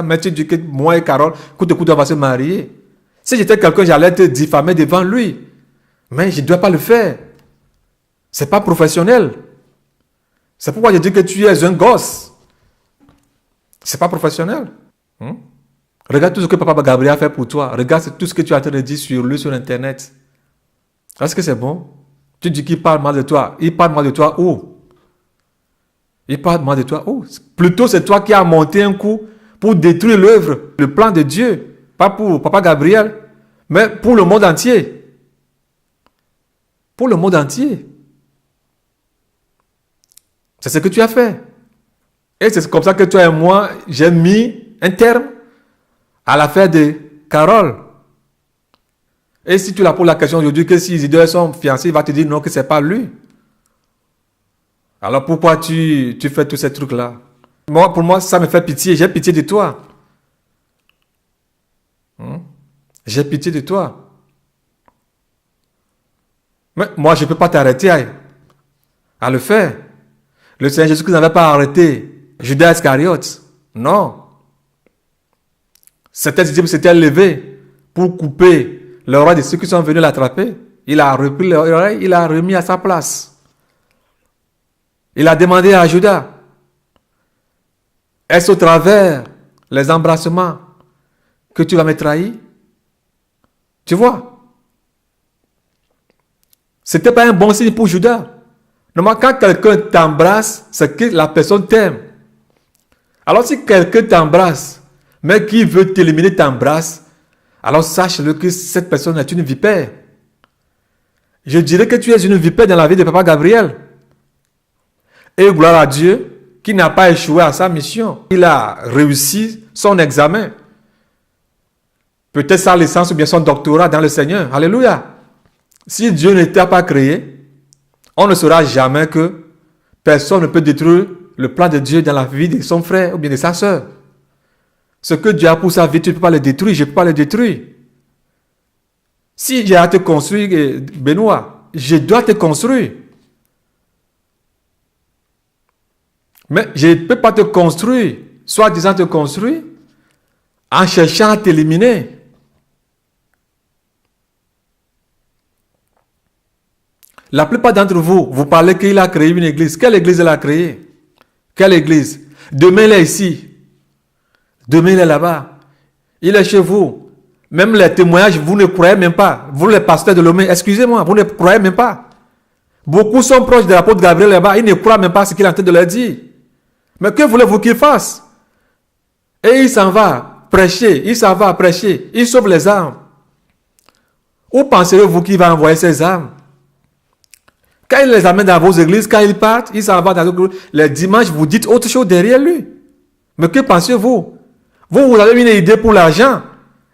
[SPEAKER 1] mais tu dis que moi et Carole, coûte on va se marier. Si j'étais quelqu'un, j'allais te diffamer devant lui. Mais je ne dois pas le faire. C'est pas professionnel. C'est pourquoi je dis que tu es un gosse. C'est pas professionnel. Regarde tout ce que Papa Gabriel a fait pour toi. Regarde tout ce que tu as en train de dire sur lui sur Internet. Est-ce que c'est bon? Tu dis qu'il parle mal de toi. Il parle mal de toi où? Il parle moins de toi. Oh, plutôt c'est toi qui as monté un coup pour détruire l'œuvre, le plan de Dieu. Pas pour Papa Gabriel, mais pour le monde entier. Pour le monde entier. C'est ce que tu as fait. Et c'est comme ça que toi et moi, j'ai mis un terme à l'affaire de Carole. Et si tu la poses la question aujourd'hui que si Isidore est son fiancé, il va te dire non, que ce n'est pas lui. Alors pourquoi tu fais tous ces trucs-là? Moi, pour moi, ça me fait pitié. J'ai pitié de toi. J'ai pitié de toi. Mais moi, je ne peux pas t'arrêter à le faire. Le Seigneur Jésus-Christ n'avait pas arrêté Judas Iscariote. Non. Certains disciples s'étaient levés pour couper l'oreille de ceux qui sont venus l'attraper. Il a repris l'oreille, il l'a remis à sa place. Il a demandé à Judas, est-ce au travers les embrassements que tu vas me trahir? Tu vois? Ce n'était pas un bon signe pour Judas. Normalement, quand quelqu'un t'embrasse, c'est que la personne t'aime. Alors si quelqu'un t'embrasse, mais qui veut t'éliminer t'embrasse, alors sache-le que cette personne est une vipère. Je dirais que tu es une vipère dans la vie de Papa Gabriel. Et gloire à Dieu qui n'a pas échoué à sa mission. Il a réussi son examen. Peut-être sa licence ou bien son doctorat dans le Seigneur. Alléluia. Si Dieu ne t'a pas créé, on ne saura jamais que personne ne peut détruire le plan de Dieu dans la vie de son frère ou bien de sa soeur. Ce que Dieu a pour sa vie, tu ne peux pas le détruire, je ne peux pas le détruire. Si j'ai à te construire, Benoît, je dois te construire. Mais je ne peux pas te construire, soit disant te construire, en cherchant à t'éliminer. La plupart d'entre vous, vous parlez qu'il a créé une église. Quelle église il a créée? Quelle église? Demain il est ici. Demain il est là-bas. Il est chez vous. Même les témoignages, vous ne croyez même pas. Vous les pasteurs de Lomé, excusez-moi, vous ne croyez même pas. Beaucoup sont proches de l'apôtre Gabriel là-bas. Ils ne croient même pas ce qu'il est en train de leur dire. Mais que voulez-vous qu'il fasse? Et il s'en va prêcher. Il s'en va prêcher. Il sauve les âmes. Où pensez-vous qu'il va envoyer ces âmes? Quand il les amène dans vos églises, quand ils partent, il s'en va dans vos églises. Les dimanches, vous dites autre chose derrière lui. Mais que pensez-vous? Vous avez une idée pour l'argent.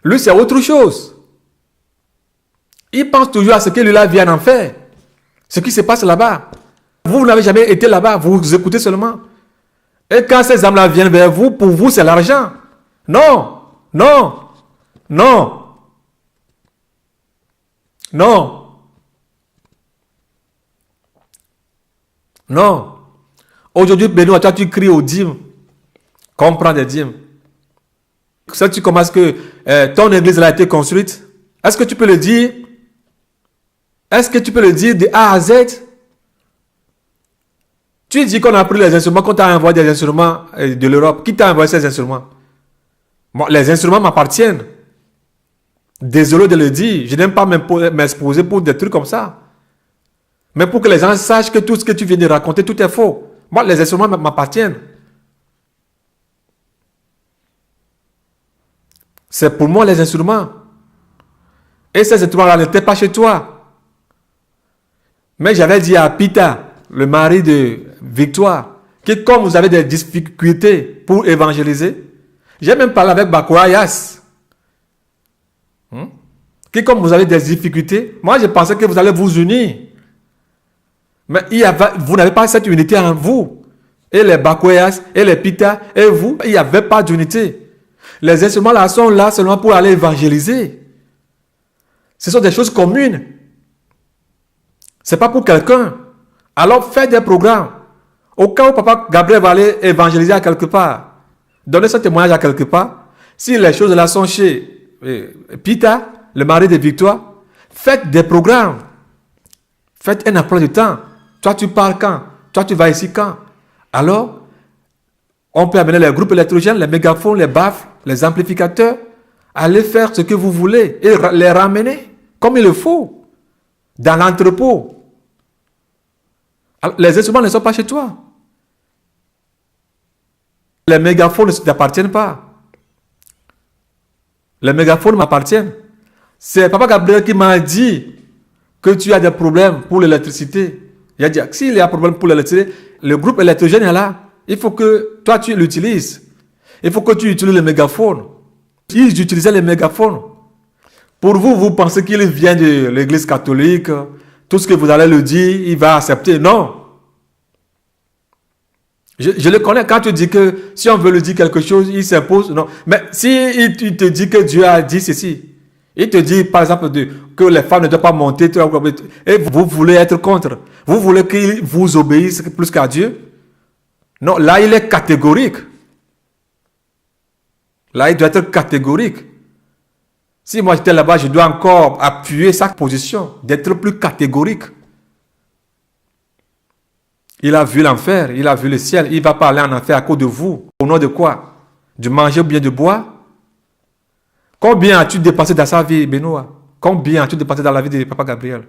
[SPEAKER 1] Lui, c'est autre chose. Il pense toujours à ce que lui-là vient en faire. Ce qui se passe là-bas. Vous n'avez jamais été là-bas. Vous écoutez seulement. Et quand ces âmes-là viennent vers vous, pour vous, c'est l'argent. Non. Non. Non. Non. Non. Aujourd'hui, Benoît, toi, tu cries aux dîmes. Qu'on prend des dîmes. Ça, tu commences que ton église a été construite. Est-ce que tu peux le dire? Est-ce que tu peux le dire de A à Z? Tu dis qu'on a pris les instruments, qu'on t'a envoyé des instruments de l'Europe. Qui t'a envoyé ces instruments? Bon, les instruments m'appartiennent. Désolé de le dire. Je n'aime pas m'exposer pour des trucs comme ça. Mais pour que les gens sachent que tout ce que tu viens de raconter, tout est faux. Moi, les instruments m'appartiennent. C'est pour moi les instruments. Et ces instruments-là n'étaient pas chez toi. Mais j'avais dit à Pita, le mari de Victoire, que comme vous avez des difficultés pour évangéliser, j'ai même parlé avec Bakoayas. Que comme vous avez des difficultés, moi je pensais que vous allez vous unir. Mais vous n'avez pas cette unité en vous. Et les Bakoyas, et les Pita, et vous, il n'y avait pas d'unité. Les instruments là sont là seulement pour aller évangéliser. Ce sont des choses communes. Ce n'est pas pour quelqu'un. Alors faites des programmes. Au cas où Papa Gabriel va aller évangéliser à quelque part, donner son témoignage à quelque part, si les choses là sont chez Pita, le mari de Victoire, faites des programmes. Faites un emploi de temps. Toi, tu pars quand? Toi, tu vas ici quand? Alors, on peut amener les groupes électrogènes, les mégaphones, les baffles, les amplificateurs, aller faire ce que vous voulez et les ramener comme il le faut dans l'entrepôt. Les instruments ne sont pas chez toi. Les mégaphones ne t'appartiennent pas. Les mégaphones m'appartiennent. C'est Papa Gabriel qui m'a dit que tu as des problèmes pour l'électricité. Il a dit, s'il y a un problème pour l'électricité, le groupe électrogène est là. Il faut que toi, tu l'utilises. Il faut que tu utilises les mégaphones. Ils utilisaient les mégaphones. Pour vous, vous pensez qu'il vient de l'église catholique. Tout ce que vous allez lui dire, il va accepter. Non. Je le connais. Quand tu dis que si on veut lui dire quelque chose, il s'impose. Non. Mais si il te dit que Dieu a dit ceci, il te dit par exemple que les femmes ne doivent pas monter, et vous voulez être contre. Vous voulez qu'il vous obéisse plus qu'à Dieu. Non, là il est catégorique. Là il doit être catégorique. Si moi j'étais là-bas, je dois encore appuyer sa position, d'être plus catégorique. Il a vu l'enfer, il a vu le ciel, il va parler en enfer à cause de vous. Au nom de quoi? De manger ou bien de boire? Combien as-tu dépensé dans sa vie, Benoît? Combien as-tu dépensé dans la vie de Papa Gabriel?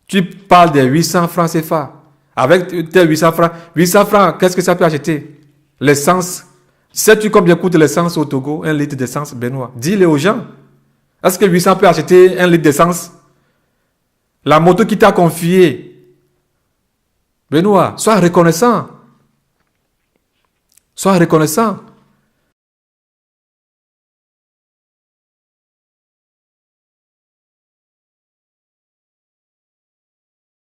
[SPEAKER 1] Tu parles des 800 francs CFA. Avec tes 800 francs, qu'est-ce que ça peut acheter? L'essence. Sais-tu combien coûte l'essence au Togo? 1 litre d'essence, Benoît. Dis-le aux gens. Est-ce que 800 peut acheter 1 litre d'essence? La moto qui t'a confiée. Benoît, sois reconnaissant. Sois reconnaissant.